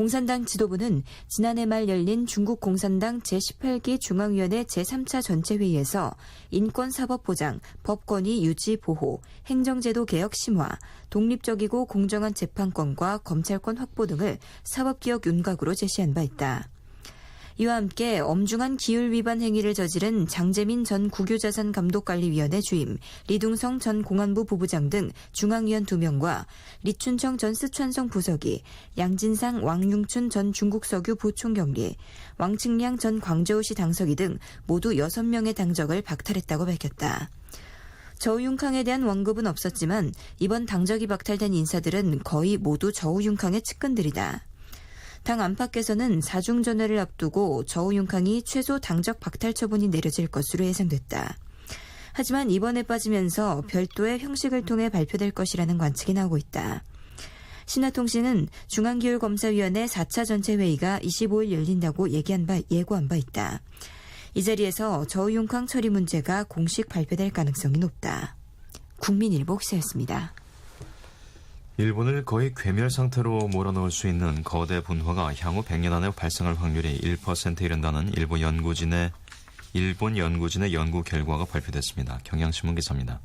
공산당 지도부는 지난해 말 열린 중국 공산당 제18기 중앙위원회 제3차 전체회의에서 인권사법 보장, 법권위 유지 보호, 행정제도 개혁 심화, 독립적이고 공정한 재판권과 검찰권 확보 등을 사법개혁 윤곽으로 제시한 바 있다. 이와 함께 엄중한 기율 위반 행위를 저지른 장재민 전 국유자산감독관리위원회 주임, 리둥성 전 공안부 부부장 등 중앙위원 2명과 리춘청 전 스촨성 부서기, 양진상 왕융춘 전 중국석유 부총경리, 왕칭량 전 광저우시 당서기 등 모두 6명의 당적을 박탈했다고 밝혔다. 저우융캉에 대한 원급은 없었지만 이번 당적이 박탈된 인사들은 거의 모두 저우융캉의 측근들이다. 당 안팎에서는 4중전회를 앞두고 저우융캉이 최소 당적 박탈 처분이 내려질 것으로 예상됐다. 하지만 이번에 빠지면서 별도의 형식을 통해 발표될 것이라는 관측이 나오고 있다. 신화통신은 중앙기율검사위원회 4차 전체회의가 25일 열린다고 예고한 바 있다. 이 자리에서 저우융캉 처리 문제가 공식 발표될 가능성이 높다. 국민일보 기사였습니다. 일본을 거의 괴멸 상태로 몰아넣을 수 있는 거대 분화가 향후 100년 안에 발생할 확률이 1%에 이른다는 일본 연구진의 연구 결과가 발표됐습니다. 경향신문 기사입니다.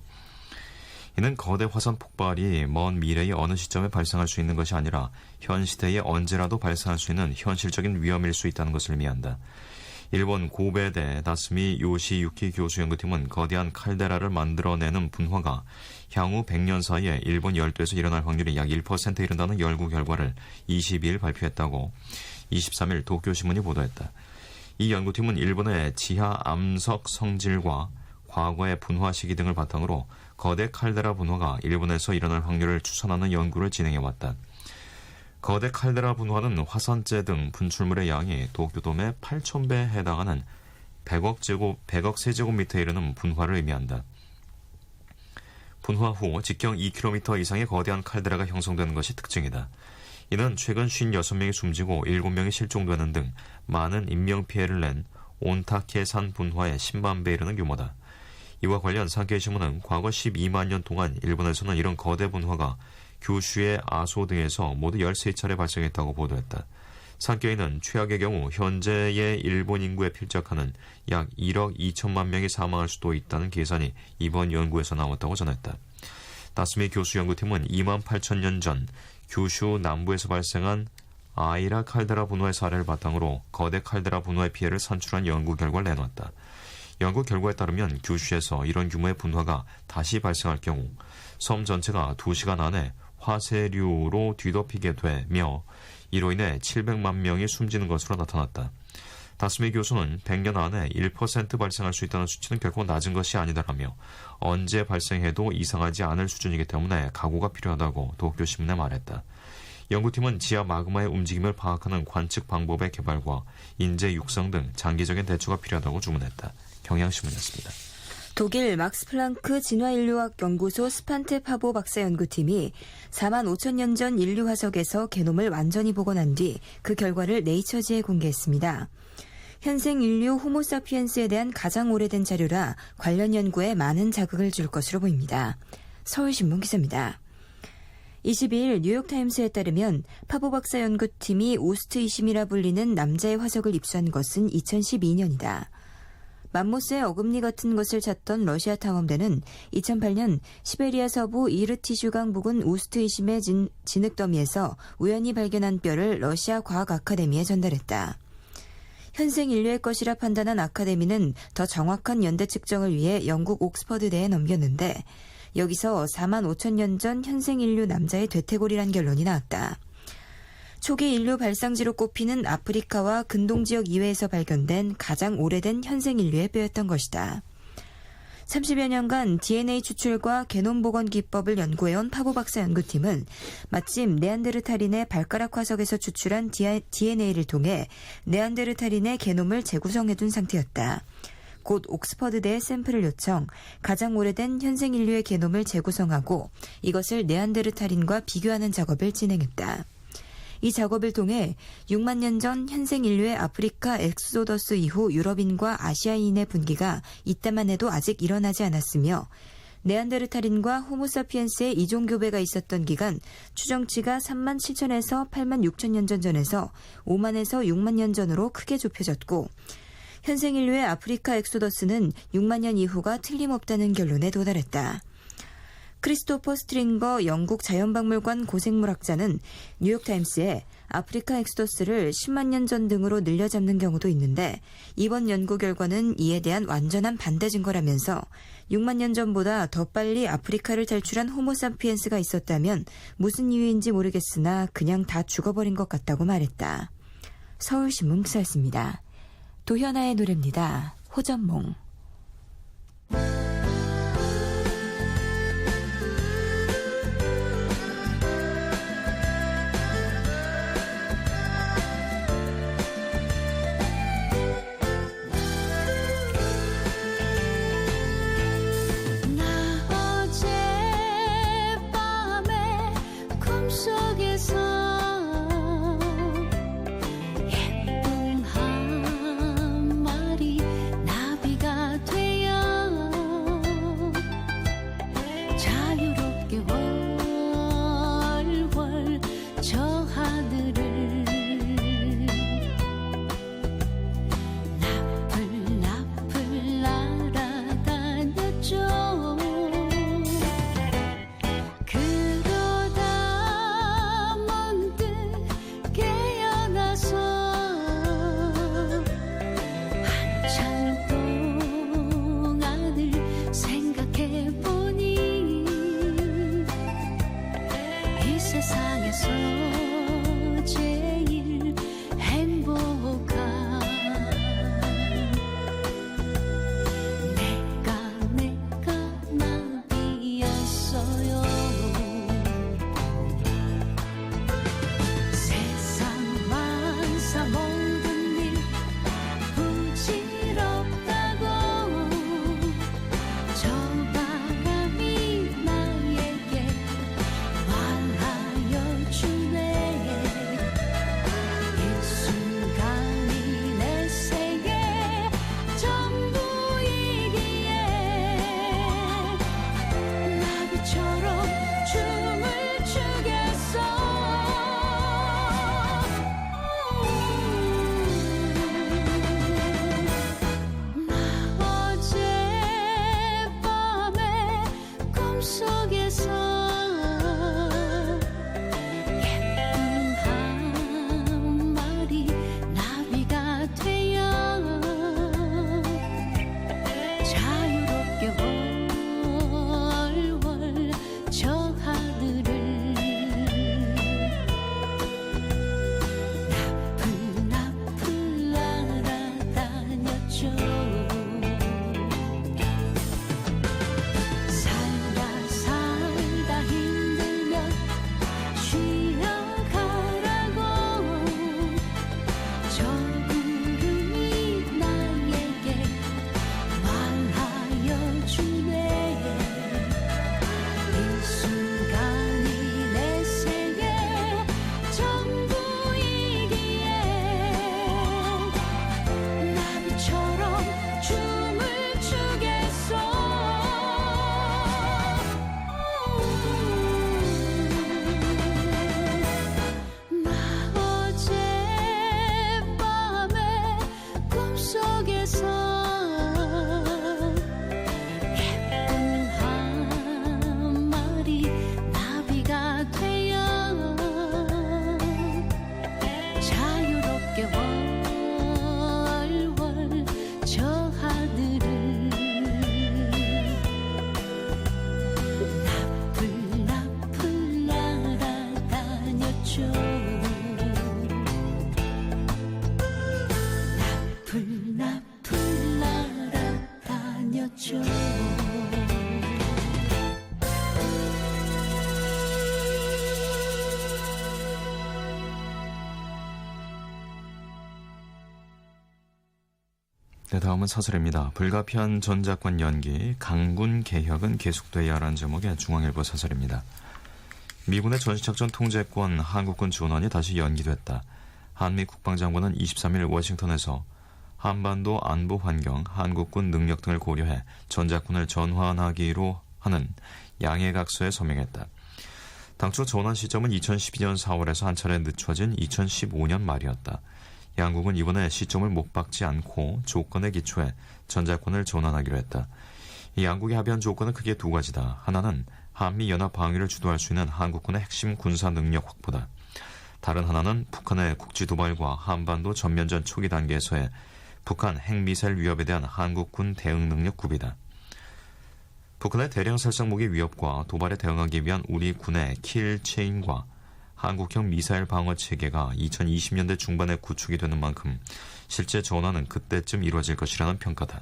이는 거대 화산 폭발이 먼 미래의 어느 시점에 발생할 수 있는 것이 아니라 현 시대에 언제라도 발생할 수 있는 현실적인 위험일 수 있다는 것을 의미한다. 일본 고베대 다스미 요시유키 교수 연구팀은 거대한 칼데라를 만들어내는 분화가 향후 100년 사이에 일본 열도에서 일어날 확률이 약 1%에 이른다는 연구 결과를 22일 발표했다고 23일 도쿄신문이 보도했다. 이 연구팀은 일본의 지하 암석 성질과 과거의 분화 시기 등을 바탕으로 거대 칼데라 분화가 일본에서 일어날 확률을 추산하는 연구를 진행해왔다. 거대 칼데라 분화는 화산재 등 분출물의 양이 도쿄돔의 8,000배에 해당하는 100억 세제곱미터에 이르는 분화를 의미한다. 분화 후 직경 2km 이상의 거대한 칼데라가 형성되는 것이 특징이다. 이는 최근 56명이 숨지고 7명이 실종되는 등 많은 인명피해를 낸 온타케산 분화의 10만 배에 이르는 규모다. 이와 관련 산케이신문은 과거 12만 년 동안 일본에서는 이런 거대 분화가 규슈의 아소 등에서 모두 13차례 발생했다고 보도했다. 산케이는 최악의 경우 현재의 일본 인구에 필적하는 약 1억 2천만 명이 사망할 수도 있다는 계산이 이번 연구에서 나왔다고 전했다. 다스미 교수 연구팀은 2만 8천 년 전 규슈 남부에서 발생한 아이라 칼데라 분화의 사례를 바탕으로 거대 칼데라 분화의 피해를 산출한 연구 결과를 내놓았다. 연구 결과에 따르면 규슈에서 이런 규모의 분화가 다시 발생할 경우 섬 전체가 2시간 안에 화쇄류로 뒤덮이게 되며 이로 인해 700만 명이 숨지는 것으로 나타났다. 다스미 교수는 100년 안에 1% 발생할 수 있다는 수치는 결코 낮은 것이 아니다라며 언제 발생해도 이상하지 않을 수준이기 때문에 각오가 필요하다고 도쿄신문에 말했다. 연구팀은 지하 마그마의 움직임을 파악하는 관측 방법의 개발과 인재 육성 등 장기적인 대처가 필요하다고 주문했다. 경향신문이었습니다. 독일 막스 플랑크 진화인류학 연구소 스판테 파보 박사 연구팀이 4만 5천 년 전 인류 화석에서 게놈을 완전히 복원한 뒤 그 결과를 네이처지에 공개했습니다. 현생 인류 호모사피엔스에 대한 가장 오래된 자료라 관련 연구에 많은 자극을 줄 것으로 보입니다. 서울신문 기사입니다. 22일 뉴욕타임스에 따르면 파보 박사 연구팀이 오스트 이심이라 불리는 남자의 화석을 입수한 것은 2012년이다. 맘모스의 어금니 같은 것을 찾던 러시아 탐험대는 2008년 시베리아 서부 이르티슈강 부근 오스트 이심의 진흙 더미에서 우연히 발견한 뼈를 러시아 과학 아카데미에 전달했다. 현생 인류의 것이라 판단한 아카데미는 더 정확한 연대 측정을 위해 영국 옥스퍼드대에 넘겼는데 여기서 4만 5천 년 전 현생 인류 남자의 대퇴골이란 결론이 나왔다. 초기 인류 발상지로 꼽히는 아프리카와 근동 지역 이외에서 발견된 가장 오래된 현생 인류의 뼈였던 것이다. 30여 년간 DNA 추출과 게놈 복원 기법을 연구해온 파보 박사 연구팀은 마침 네안데르탈인의 발가락 화석에서 추출한 DNA를 통해 네안데르탈인의 게놈을 재구성해둔 상태였다. 곧 옥스퍼드대에 샘플을 요청, 가장 오래된 현생 인류의 게놈을 재구성하고 이것을 네안데르탈인과 비교하는 작업을 진행했다. 이 작업을 통해 6만 년 전 현생 인류의 아프리카 엑소더스 이후 유럽인과 아시아인의 분기가 이때만 해도 아직 일어나지 않았으며 네안데르탈인과 호모사피엔스의 이종교배가 있었던 기간 추정치가 3만 7천에서 8만 6천 년 전에서 5만에서 6만 년 전으로 크게 좁혀졌고 현생 인류의 아프리카 엑소더스는 6만 년 이후가 틀림없다는 결론에 도달했다. 크리스토퍼 스트링거 영국 자연박물관 고생물학자는 뉴욕타임스에 아프리카 엑소더스를 10만 년 전 등으로 늘려잡는 경우도 있는데 이번 연구 결과는 이에 대한 완전한 반대 증거라면서 6만 년 전보다 더 빨리 아프리카를 탈출한 호모사피엔스가 있었다면 무슨 이유인지 모르겠으나 그냥 다 죽어버린 것 같다고 말했다. 서울신문 기사였습니다. 도현아의 노래입니다. 호전몽. 주네 네, 다음은 사설입니다. 불가피한 전작권 연기, 강군 개혁은 계속돼야 하라는 제목의 중앙일보 사설입니다. 미군의 전시작전 통제권 한국군 전원이 다시 연기됐다. 한미 국방장관은 23일 워싱턴에서 한반도 안보 환경, 한국군 능력 등을 고려해 전작권을 전환하기로 하는 양해각서에 서명했다. 당초 전환 시점은 2012년 4월에서 한 차례 늦춰진 2015년 말이었다. 양국은 이번에 시점을 못 박지 않고 조건에 기초해 전작권을 전환하기로 했다. 이 양국이 합의한 조건은 크게 두 가지다. 하나는 한미연합 방위를 주도할 수 있는 한국군의 핵심 군사 능력 확보다. 다른 하나는 북한의 국지 도발과 한반도 전면전 초기 단계에서의 북한 핵미사일 위협에 대한 한국군 대응 능력 구비다. 북한의 대량 살상 무기 위협과 도발에 대응하기 위한 우리 군의 킬체인과 한국형 미사일 방어 체계가 2020년대 중반에 구축이 되는 만큼 실제 전환은 그때쯤 이루어질 것이라는 평가다.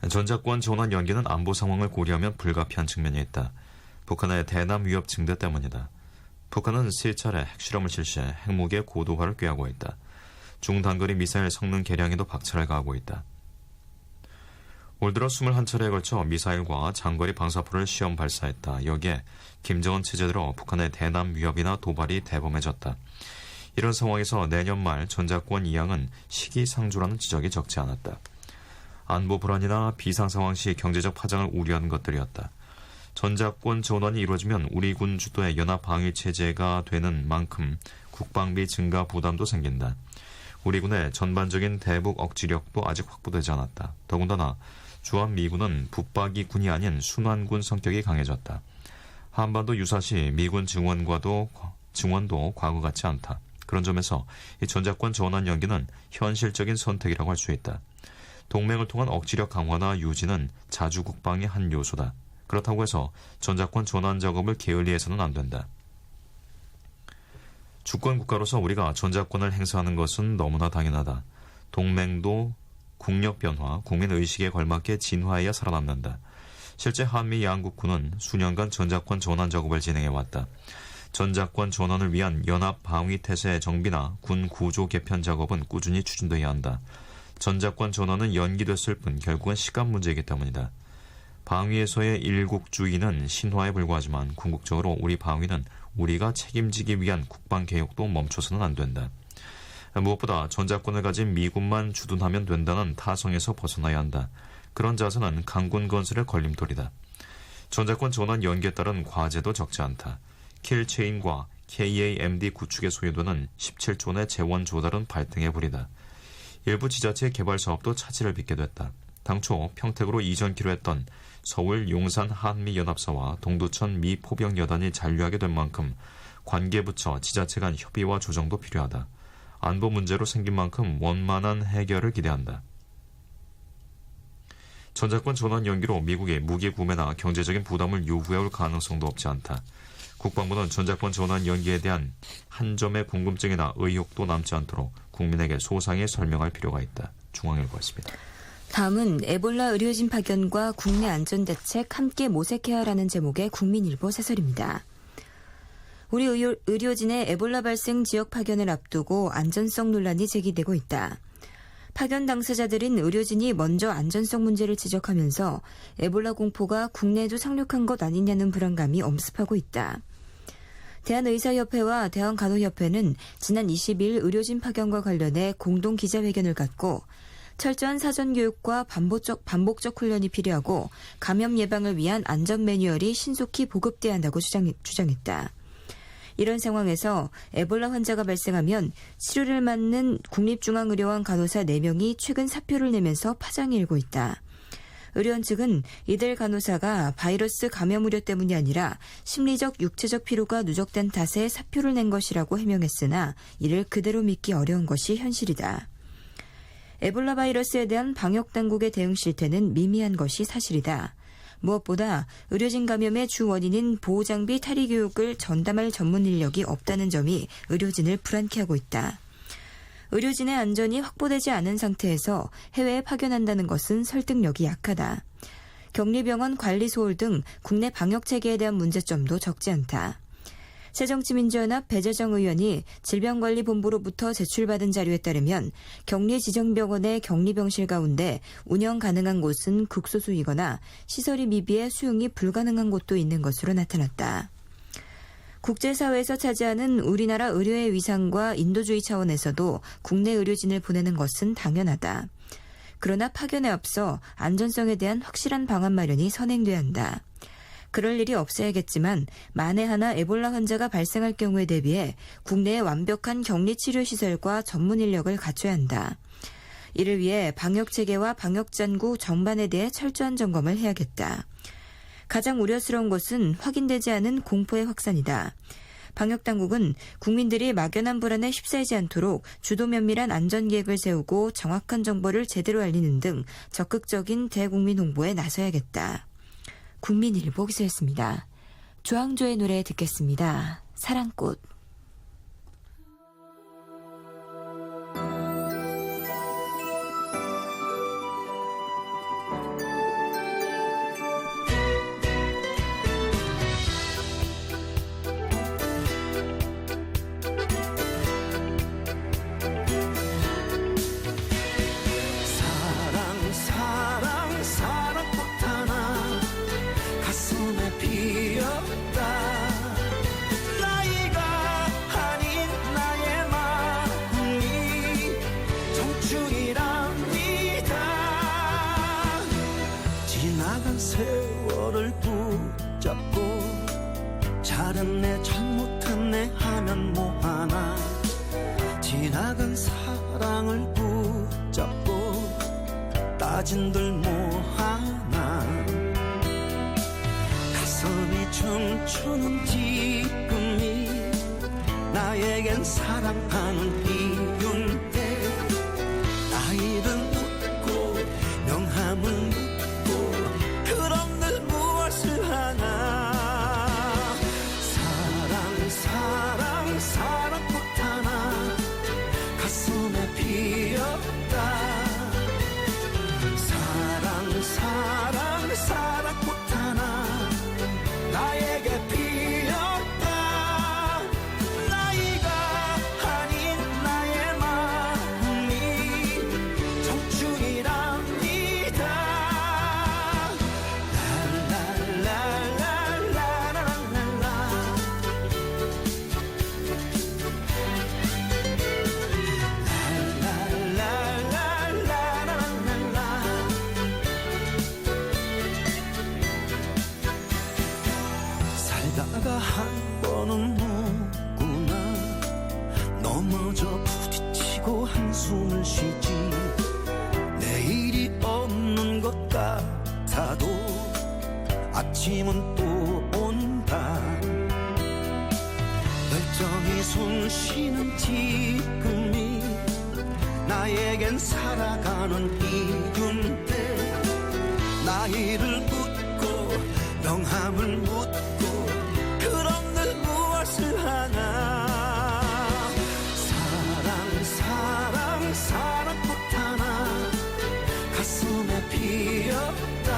전작권 전환 연기는 안보 상황을 고려하면 불가피한 측면이 있다. 북한의 대남 위협 증대 때문이다. 북한은 세 차례 핵실험을 실시해 핵무기의 고도화를 꾀하고 있다. 중단거리 미사일 성능 개량에도 박차를 가하고 있다. 올 들어 21차례에 걸쳐 미사일과 장거리 방사포를 시험 발사했다. 여기에 김정은 체제 들어 북한의 대남 위협이나 도발이 대범해졌다. 이런 상황에서 내년 말 전작권 이양은 시기상조라는 지적이 적지 않았다. 안보 불안이나 비상상황 시 경제적 파장을 우려하는 것들이었다. 전작권 전환이 이루어지면 우리 군 주도의 연합방위체제가 되는 만큼 국방비 증가 부담도 생긴다. 우리 군의 전반적인 대북 억지력도 아직 확보되지 않았다. 더군다나 주한미군은 붙박이 군이 아닌 순환군 성격이 강해졌다. 한반도 유사시 미군 증원도 과거 같지 않다. 그런 점에서 이 전작권 전환 연기는 현실적인 선택이라고 할 수 있다. 동맹을 통한 억지력 강화나 유지는 자주 국방의 한 요소다. 그렇다고 해서 전작권 전환 작업을 게을리해서는 안 된다. 주권 국가로서 우리가 전작권을 행사하는 것은 너무나 당연하다. 동맹도 국력 변화, 국민의식에 걸맞게 진화해야 살아남는다. 실제 한미 양국군은 수년간 전작권 전환 작업을 진행해왔다. 전작권 전환을 위한 연합 방위 태세 정비나 군 구조 개편 작업은 꾸준히 추진돼야 한다. 전작권 전환은 연기됐을 뿐 결국은 시간 문제이기 때문이다. 방위에서의 일국주의는 신화에 불과하지만 궁극적으로 우리 방위는 우리가 책임지기 위한 국방개혁도 멈춰서는 안 된다. 무엇보다 전작권을 가진 미군만 주둔하면 된다는 타성에서 벗어나야 한다. 그런 자세는 강군 건설의 걸림돌이다. 전작권 전환 연기에 따른 과제도 적지 않다. 킬체인과 KAMD 구축에 소요되는 17조 원의 재원 조달은 발등에 불이다. 일부 지자체의 개발 사업도 차질을 빚게 됐다. 당초 평택으로 이전키로 했던 서울 용산 한미연합사와 동두천 미 포병여단이 잔류하게 된 만큼 관계부처 지자체 간 협의와 조정도 필요하다. 안보 문제로 생긴 만큼 원만한 해결을 기대한다. 전작권 전환 연기로 미국의 무기 구매나 경제적인 부담을 요구해올 가능성도 없지 않다. 국방부는 전작권 전환 연기에 대한 한 점의 궁금증이나 의혹도 남지 않도록 국민에게 소상히 설명할 필요가 있다. 중앙일보였습니다. 다음은 에볼라 의료진 파견과 국내 안전대책 함께 모색해야 하라는 제목의 국민일보 사설입니다. 우리 의료진의 에볼라 발생 지역 파견을 앞두고 안전성 논란이 제기되고 있다. 파견 당사자들인 의료진이 먼저 안전성 문제를 지적하면서 에볼라 공포가 국내에도 상륙한 것 아니냐는 불안감이 엄습하고 있다. 대한의사협회와 대한간호협회는 지난 20일 의료진 파견과 관련해 공동 기자회견을 갖고 철저한 사전교육과 반복적 훈련이 필요하고 감염 예방을 위한 안전 매뉴얼이 신속히 보급돼야 한다고 주장했다. 이런 상황에서 에볼라 환자가 발생하면 치료를 맡는 국립중앙의료원 간호사 4명이 최근 사표를 내면서 파장이 일고 있다. 의료원 측은 이들 간호사가 바이러스 감염 우려 때문이 아니라 심리적, 육체적 피로가 누적된 탓에 사표를 낸 것이라고 해명했으나 이를 그대로 믿기 어려운 것이 현실이다. 에볼라 바이러스에 대한 방역당국의 대응 실태는 미미한 것이 사실이다. 무엇보다 의료진 감염의 주 원인인 보호장비 탈의 교육을 전담할 전문 인력이 없다는 점이 의료진을 불안케 하고 있다. 의료진의 안전이 확보되지 않은 상태에서 해외에 파견한다는 것은 설득력이 약하다. 격리병원 관리 소홀 등 국내 방역체계에 대한 문제점도 적지 않다. 새정치민주연합 배재정 의원이 질병관리본부로부터 제출받은 자료에 따르면 격리 지정병원의 격리병실 가운데 운영 가능한 곳은 극소수이거나 시설이 미비해 수용이 불가능한 곳도 있는 것으로 나타났다. 국제사회에서 차지하는 우리나라 의료의 위상과 인도주의 차원에서도 국내 의료진을 보내는 것은 당연하다. 그러나 파견에 앞서 안전성에 대한 확실한 방안 마련이 선행돼야 한다. 그럴 일이 없어야겠지만 만에 하나 에볼라 환자가 발생할 경우에 대비해 국내에 완벽한 격리치료시설과 전문 인력을 갖춰야 한다. 이를 위해 방역체계와 방역잔구 전반에 대해 철저한 점검을 해야겠다. 가장 우려스러운 것은 확인되지 않은 공포의 확산이다. 방역당국은 국민들이 막연한 불안에 휩싸이지 않도록 주도 면밀한 안전계획을 세우고 정확한 정보를 제대로 알리는 등 적극적인 대국민 홍보에 나서야겠다. 국민일보 기사였습니다. 조항조의 노래 듣겠습니다. 사랑꽃. 사랑꽃 하나 가슴에 피었다. 나이가 아닌 나의 마음이 청춘이랍니다. 지나간 세월을 붙잡고 잘했네 잘못했네 하면 뭐하나. 지나간 사랑을 붙잡고 따진들 뭐하나. 가슴이 춤추는 지금이 나에겐 사랑하는 이유인데 나이를 묻고 명함을 묻고 그럼 늘 무엇을 하나. 사랑꽃 하나 가슴에 피었다. 사랑꽃 하나 나에게 피었다. 나이가 아닌 나의 마음이 청춘이랍니다. 살다가 한 번은 누구나 넘어져 부딪히고 한숨을 쉬지. 내일이 없는 것 같아도 아침은 또 온다. 열정이 숨쉬는 지금이 나에겐 살아가는 이유인데 나이를 묻고 명함을 묻고 그럼 늘 무엇을 하나. 사랑꽃 하나 가슴에 피었다.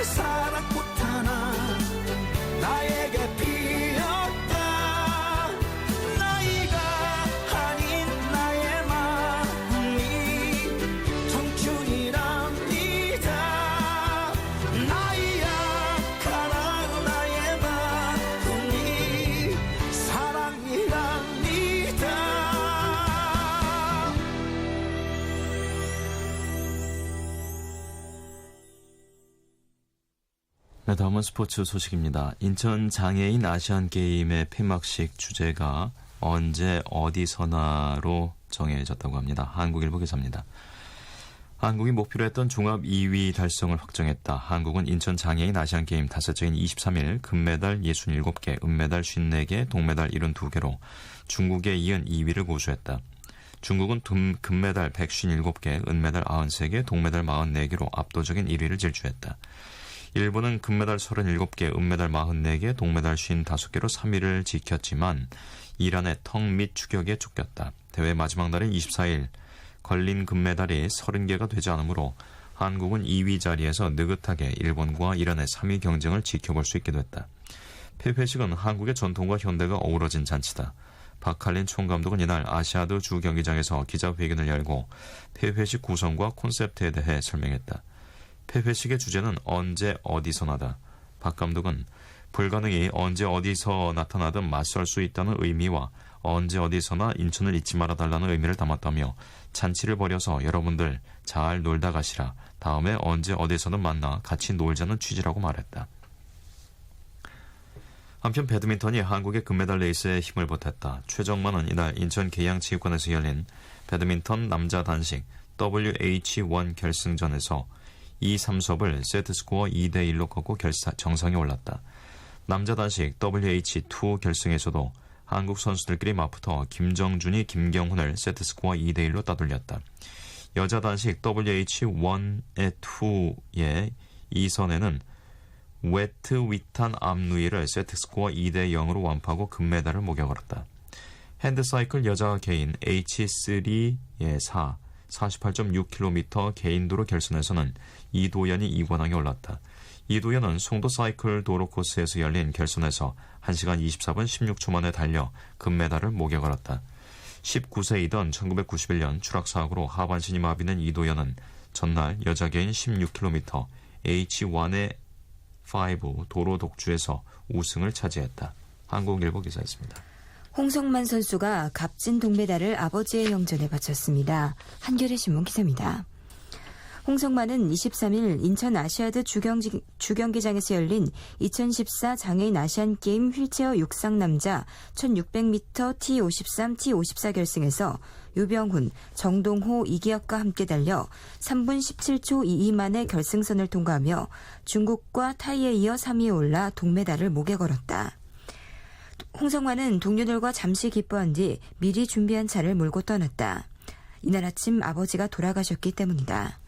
사랑꽃 하나 나에게 피었다. 나이가 아닌 나의 마음이 청춘이랍니다. 나이약한 나의 마음이 사랑이랍니다. 네, 다음은 스포츠 소식입니다. 인천 장애인 아시안게임의 폐막식 주제가 언제 어디서나로 정해졌다고 합니다. 한국일보 기사입니다. 한국이 목표로 했던 종합 2위 달성을 확정했다. 한국은 인천 장애인 아시안게임 닷새째인 23일 금메달 67개, 은메달 54개, 동메달 72개로 중국에 이은 2위를 고수했다. 중국은 금메달 157개, 은메달 93개, 동메달 44개로 압도적인 1위를 질주했다. 일본은 금메달 37개, 은메달 44개, 동메달 55개로 3위를 지켰지만 이란의 턱 및 추격에 쫓겼다. 대회 마지막 날인 24일 걸린 금메달이 30개가 되지 않으므로 한국은 2위 자리에서 느긋하게 일본과 이란의 3위 경쟁을 지켜볼 수 있게 됐다. 폐회식은 한국의 전통과 현대가 어우러진 잔치다. 박할린 총감독은 이날 아시아드 주경기장에서 기자회견을 열고 폐회식 구성과 콘셉트에 대해 설명했다. 폐회식의 주제는 언제 어디서나다. 박 감독은 불가능이 언제 어디서 나타나든 맞설 수 있다는 의미와 언제 어디서나 인천을 잊지 말아달라는 의미를 담았다며 잔치를 벌여서 여러분들 잘 놀다 가시라. 다음에 언제 어디서든 만나 같이 놀자는 취지라고 말했다. 한편 배드민턴이 한국의 금메달 레이스에 힘을 보탰다. 최정만은 이날 인천 계양체육관에서 열린 배드민턴 남자 단식 WH1 결승전에서 2, 3수업을 세트스코어 2대1로 꺾고 정상에 올랐다. 남자 단식 WH2 결승에서도 한국 선수들끼리 맞붙어 김정준이 김경훈을 세트스코어 2대1로 따돌렸다. 여자 단식 WH1의 2의 2선에는 웨트 위탄 암누이를 세트스코어 2대0으로 완파하고 금메달을 목에 걸었다. 핸드사이클 여자 개인 H3의 48.6km 개인도로 결선에서는 이도연이 2관왕에 올랐다. 이도연은 송도 사이클 도로 코스에서 열린 결선에서 1시간 24분 16초 만에 달려 금메달을 목에 걸었다. 19세이던 1991년 추락사고로 하반신이 마비된 이도연은 전날 여자 개인 16km H1의 5 도로 독주에서 우승을 차지했다. 한국일보 기사였습니다. 홍성만 선수가 값진 동메달을 아버지의 영전에 바쳤습니다. 한겨레 신문 기사입니다. 홍성만은 23일 인천 아시아드 주경기장에서 열린 2014 장애인 아시안게임 휠체어 육상 남자 1600m T53, T54 결승에서 유병훈, 정동호, 이기혁과 함께 달려 3분 17초 22 만에 결승선을 통과하며 중국과 타이에 이어 3위에 올라 동메달을 목에 걸었다. 홍성만은 동료들과 잠시 기뻐한 뒤 미리 준비한 차를 몰고 떠났다. 이날 아침 아버지가 돌아가셨기 때문이다.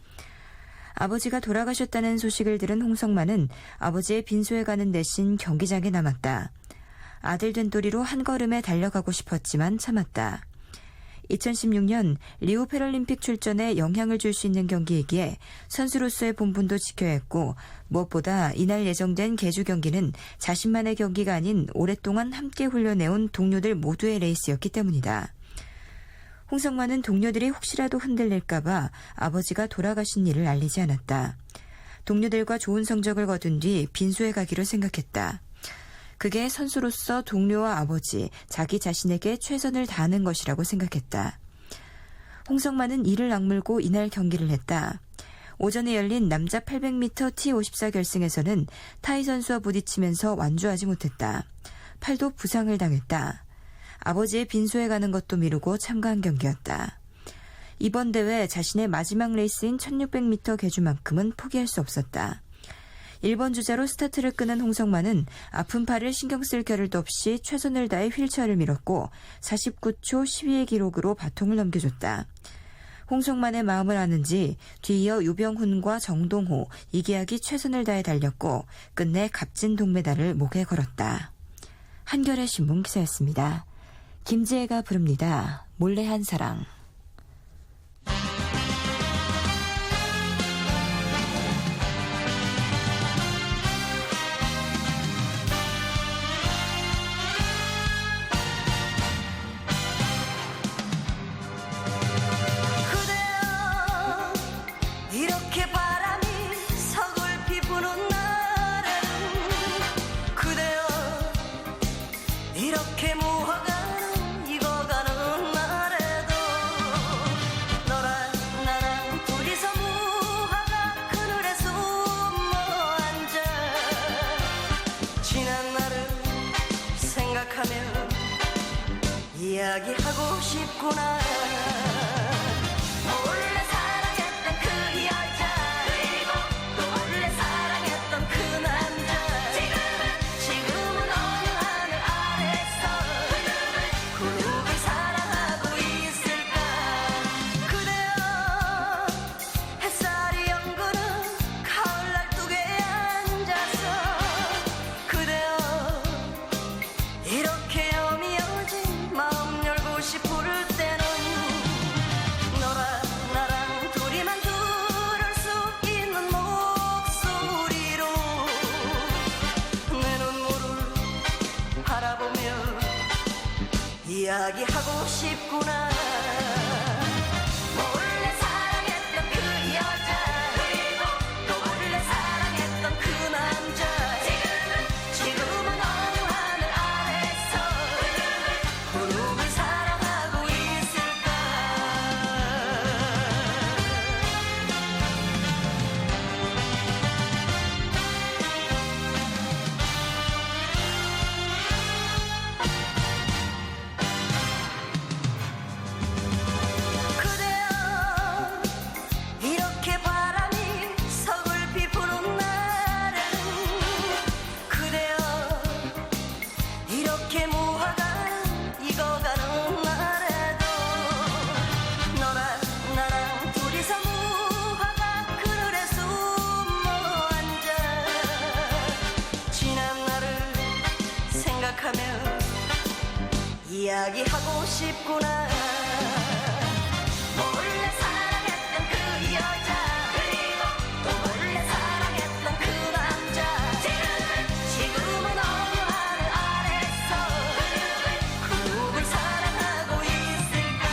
아버지가 돌아가셨다는 소식을 들은 홍성만은 아버지의 빈소에 가는 대신 경기장에 남았다. 아들 된돌이로 한 걸음에 달려가고 싶었지만 참았다. 2016년 리우 패럴림픽 출전에 영향을 줄 수 있는 경기이기에 선수로서의 본분도 지켜야 했고 무엇보다 이날 예정된 개주 경기는 자신만의 경기가 아닌 오랫동안 함께 훈련해온 동료들 모두의 레이스였기 때문이다. 홍성만은 동료들이 혹시라도 흔들릴까봐 아버지가 돌아가신 일을 알리지 않았다. 동료들과 좋은 성적을 거둔 뒤 빈소에 가기로 생각했다. 그게 선수로서 동료와 아버지, 자기 자신에게 최선을 다하는 것이라고 생각했다. 홍성만은 이를 악물고 이날 경기를 했다. 오전에 열린 남자 800m T54 결승에서는 타이 선수와 부딪히면서 완주하지 못했다. 팔도 부상을 당했다. 아버지의 빈소에 가는 것도 미루고 참가한 경기였다. 이번 대회 자신의 마지막 레이스인 1600m 개주만큼은 포기할 수 없었다. 1번 주자로 스타트를 끄는 홍성만은 아픈 팔을 신경 쓸 겨를도 없이 최선을 다해 휠체어를 밀었고 49초 12의 기록으로 바통을 넘겨줬다. 홍성만의 마음을 아는지 뒤이어 유병훈과 정동호, 이기학이 최선을 다해 달렸고 끝내 값진 동메달을 목에 걸었다. 한겨레 신문 기사였습니다. 김지혜가 부릅니다. 몰래 한 사랑. 이렇게 바람이 서글피 부는 날에는 그대여 이렇게 무화과는 익어가는 날에도 너랑 나랑 둘이서 무화과 그늘에 숨어 앉아 지난 날을 생각하며 이야기하고 싶구나. 이렇게 여미어진 마음 열고 싶을 때는 이야기하고 싶구나. 몰래 사랑했던 그 여자, 그리고 또 몰래 사랑했던 그 남자. 지금은 어느 하늘 아래서 그 누굴 사랑하고 있을까. 그대여 이렇게 바람이 서글피 부는 날은, 그대여 이렇게 무화가 익어가는 날에도 너랑 나랑 둘이서 무화과 그늘에 숨어 앉아 지난 날을 생각하며 이야기하고 싶구나. 몰래 사랑했던 그 여자, 그리고 또 몰래 사랑했던 그 남자. 지금은 어느 하늘 아래서 그 누굴 사랑하고 있을까.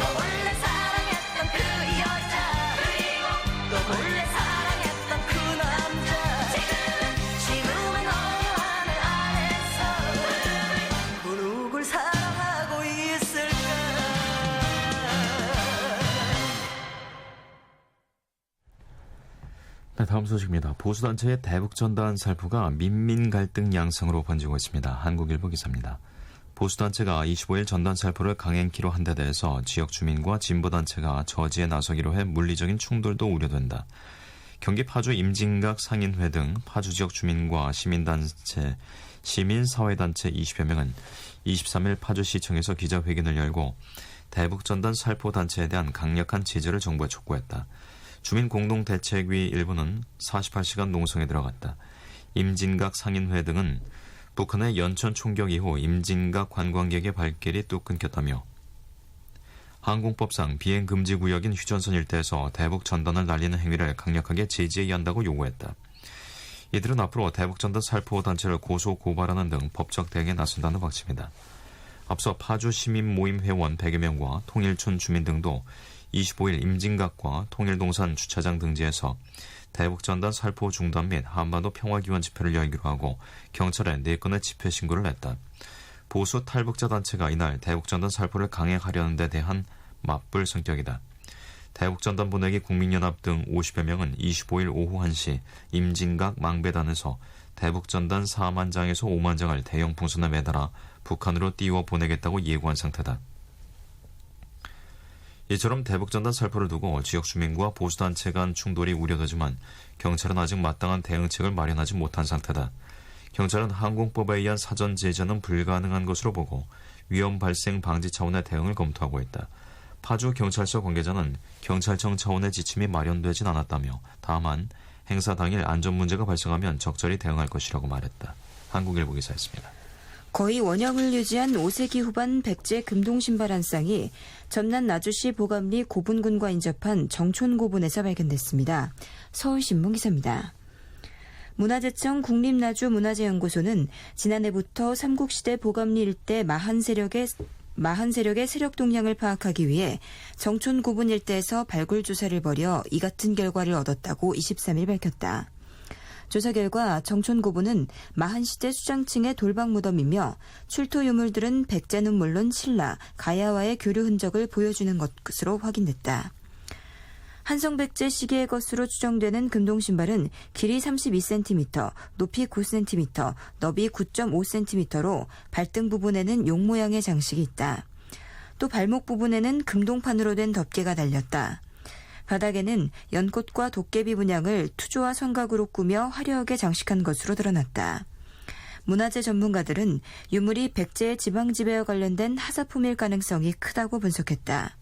몰래 사랑했던 그 여자, 그리고 또 몰래 사랑했던 그 남자. 지금은 어느 하늘 아래서 그 누굴 사랑하고 있을까. 네, 다음 소식입니다. 보수단체의 대북전단 살포가 민민 갈등 양상으로 번지고 있습니다. 한국일보 기사입니다. 보수단체가 25일 전단 살포를 강행키로 한 데 대해서 지역 주민과 진보단체가 저지에 나서기로 해 물리적인 충돌도 우려된다. 경기 파주 임진각 상인회 등 파주 지역 주민과 시민단체, 시민사회단체 20여 명은 23일 파주시청에서 기자회견을 열고 대북전단 살포 단체에 대한 강력한 지지를 정부에 촉구했다. 주민공동대책위 일부는 48시간 농성에 들어갔다. 임진각 상인회 등은 북한의 연천 총격 이후 임진각 관광객의 발길이 뚝 끊겼다며 항공법상 비행금지구역인 휴전선 일대에서 대북전단을 날리는 행위를 강력하게 제지해야 한다고 요구했다. 이들은 앞으로 대북전단 살포 단체를 고소 고발하는 등 법적 대응에 나선다는 방침이다. 앞서 파주 시민모임 회원 100여 명과 통일촌 주민 등도 25일 임진각과 통일동산 주차장 등지에서 대북전단 살포 중단 및 한반도 평화기원 집회를 열기로 하고 경찰에 4건의 집회 신고를 했다. 보수 탈북자 단체가 이날 대북전단 살포를 강행하려는 데 대한 맞불 성격이다. 대북전단 보내기 국민연합 등 50여 명은 25일 오후 1시 임진각 망배단에서 대북전단 4만 장에서 5만 장을 대형 풍선에 매달아 북한으로 띄워 보내겠다고 예고한 상태다. 이처럼 대북전단 살포를 두고 지역 주민과 보수단체 간 충돌이 우려되지만 경찰은 아직 마땅한 대응책을 마련하지 못한 상태다. 경찰은 항공법에 의한 사전 제재는 불가능한 것으로 보고 위험 발생 방지 차원의 대응을 검토하고 있다. 파주 경찰서 관계자는 경찰청 차원의 지침이 마련되진 않았다며 다만 행사 당일 안전 문제가 발생하면 적절히 대응할 것이라고 말했다. 한국일보 기사였습니다. 거의 원형을 유지한 5세기 후반 백제 금동신발 한 쌍이 전남 나주시 보감리 고분군과 인접한 정촌고분에서 발견됐습니다. 서울신문 기사입니다. 문화재청 국립나주문화재연구소는 지난해부터 삼국시대 보감리 일대 마한 세력의 세력 동향을 파악하기 위해 정촌고분 일대에서 발굴 조사를 벌여 이 같은 결과를 얻었다고 23일 밝혔다. 조사 결과 정촌고분은 마한시대 수장층의 돌박 무덤이며 출토 유물들은 백제는 물론 신라, 가야와의 교류 흔적을 보여주는 것으로 확인됐다. 한성백제 시기의 것으로 추정되는 금동신발은 길이 32cm, 높이 9cm, 너비 9.5cm로 발등 부분에는 용 모양의 장식이 있다. 또 발목 부분에는 금동판으로 된 덮개가 달렸다. 바닥에는 연꽃과 도깨비 분양을 투조와 성각으로 꾸며 화려하게 장식한 것으로 드러났다. 문화재 전문가들은 유물이 백제의 지방지배와 관련된 하사품일 가능성이 크다고 분석했다.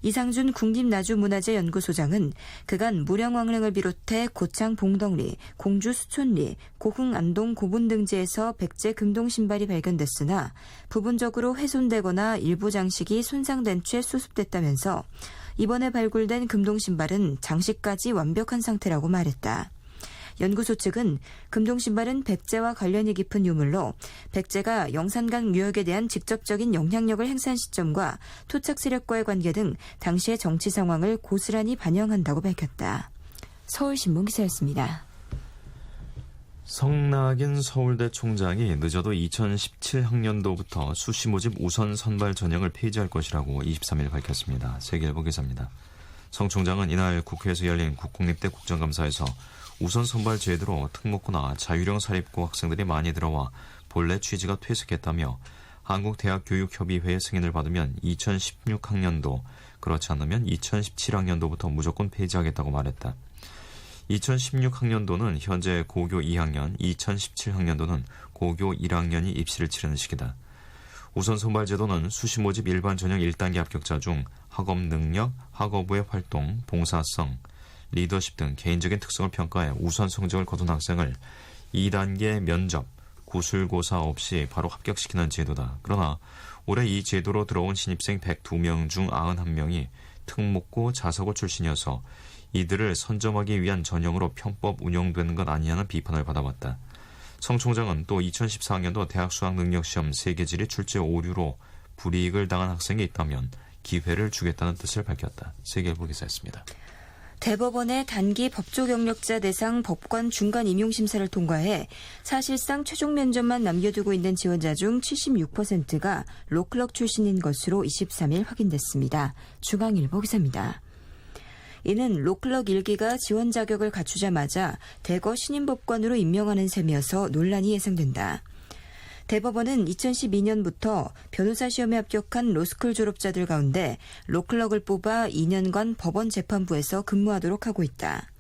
이상준 국립나주문화재연구소장은 그간 무령왕릉을 비롯해 고창 봉덕리, 공주 수촌리, 고흥 안동 고분 등지에서 백제 금동 신발이 발견됐으나 부분적으로 훼손되거나 일부 장식이 손상된 채 수습됐다면서 이번에 발굴된 금동 신발은 장식까지 완벽한 상태라고 말했다. 연구소 측은 금동 신발은 백제와 관련이 깊은 유물로 백제가 영산강 유역에 대한 직접적인 영향력을 행사한 시점과 토착 세력과의 관계 등 당시의 정치 상황을 고스란히 반영한다고 밝혔다. 서울신문 기사였습니다. 성낙인 서울대 총장이 늦어도 2017학년도부터 수시 모집 우선 선발 전형을 폐지할 것이라고 23일 밝혔습니다. 세계일보 기사입니다. 성 총장은 이날 국회에서 열린 국공립대 국정감사에서 우선 선발 제도로 특목고나 자유형 사립고 학생들이 많이 들어와 본래 취지가 퇴색했다며 한국대학교육협의회의 승인을 받으면 2016학년도, 그렇지 않으면 2017학년도부터 무조건 폐지하겠다고 말했다. 2016학년도는 현재 고교 2학년, 2017학년도는 고교 1학년이 입시를 치르는 시기다. 우선 선발 제도는 수시 모집 일반 전형 1단계 합격자 중 학업 능력, 학업부의 활동, 봉사성, 리더십 등 개인적인 특성을 평가해 우선 성적을 거둔 학생을 2단계 면접, 구술고사 없이 바로 합격시키는 제도다. 그러나 올해 이 제도로 들어온 신입생 102명 중 91명이 특목고 자사고 출신이어서 이들을 선점하기 위한 전형으로 편법 운영되는 것 아니냐는 비판을 받아왔다. 성 총장은 또 2014학년도 대학 수학능력시험 3개 질의 출제 오류로 불이익을 당한 학생이 있다면 기회를 주겠다는 뜻을 밝혔다. 세계일보 기사였습니다. 대법원의 단기 법조 경력자 대상 법관 중간 임용심사를 통과해 사실상 최종 면접만 남겨두고 있는 지원자 중 76%가 로클럭 출신인 것으로 23일 확인됐습니다. 중앙일보 기사입니다. 이는 로클럭 1기가 지원 자격을 갖추자마자 대거 신임법관으로 임명하는 셈이어서 논란이 예상된다. 대법원은 2012년부터 변호사 시험에 합격한 로스쿨 졸업자들 가운데 로클럭을 뽑아 2년간 법원 재판부에서 근무하도록 하고 있다.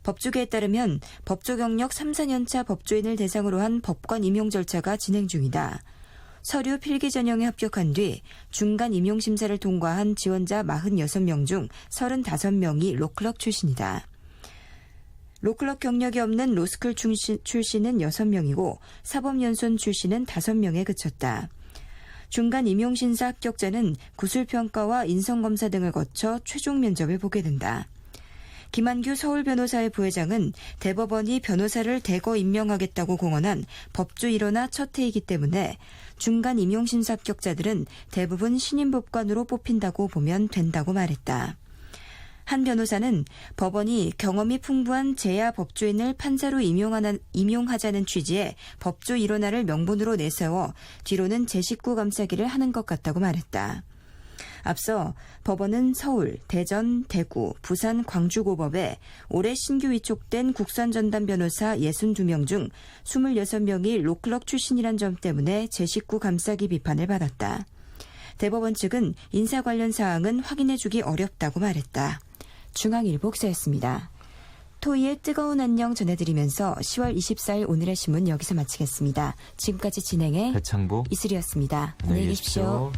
법조계에 따르면 법조 경력 3, 4년차 법조인을 대상으로 한 법관 임용 절차가 진행 중이다. 서류 필기 전형에 합격한 뒤 중간 임용 심사를 통과한 지원자 46명 중 35명이 로클럭 출신이다. 로클럭 경력이 없는 로스쿨 출신은 6명이고 사법연수원 출신은 5명에 그쳤다. 중간 임용심사 합격자는 구술평가와 인성검사 등을 거쳐 최종 면접을 보게 된다. 김한규 서울변호사회 부회장은 대법원이 변호사를 대거 임명하겠다고 공언한 법조 일원화 첫 해이기 때문에 중간 임용심사 합격자들은 대부분 신임법관으로 뽑힌다고 보면 된다고 말했다. 한 변호사는 법원이 경험이 풍부한 재야 법조인을 판사로 임용하자는 취지의 법조 일원화를 명분으로 내세워 뒤로는 제 식구 감싸기를 하는 것 같다고 말했다. 앞서 법원은 서울, 대전, 대구, 부산, 광주고법에 올해 신규 위촉된 국선전담 변호사 62명 중 26명이 로클럭 출신이란 점 때문에 제 식구 감싸기 비판을 받았다. 대법원 측은 인사 관련 사항은 확인해주기 어렵다고 말했다. 중앙일보 기사였습니다. 토이의 뜨거운 안녕 전해드리면서 10월 24일 오늘의 신문 여기서 마치겠습니다. 지금까지 진행해 배창보, 이슬이었습니다. 안녕히 계십시오.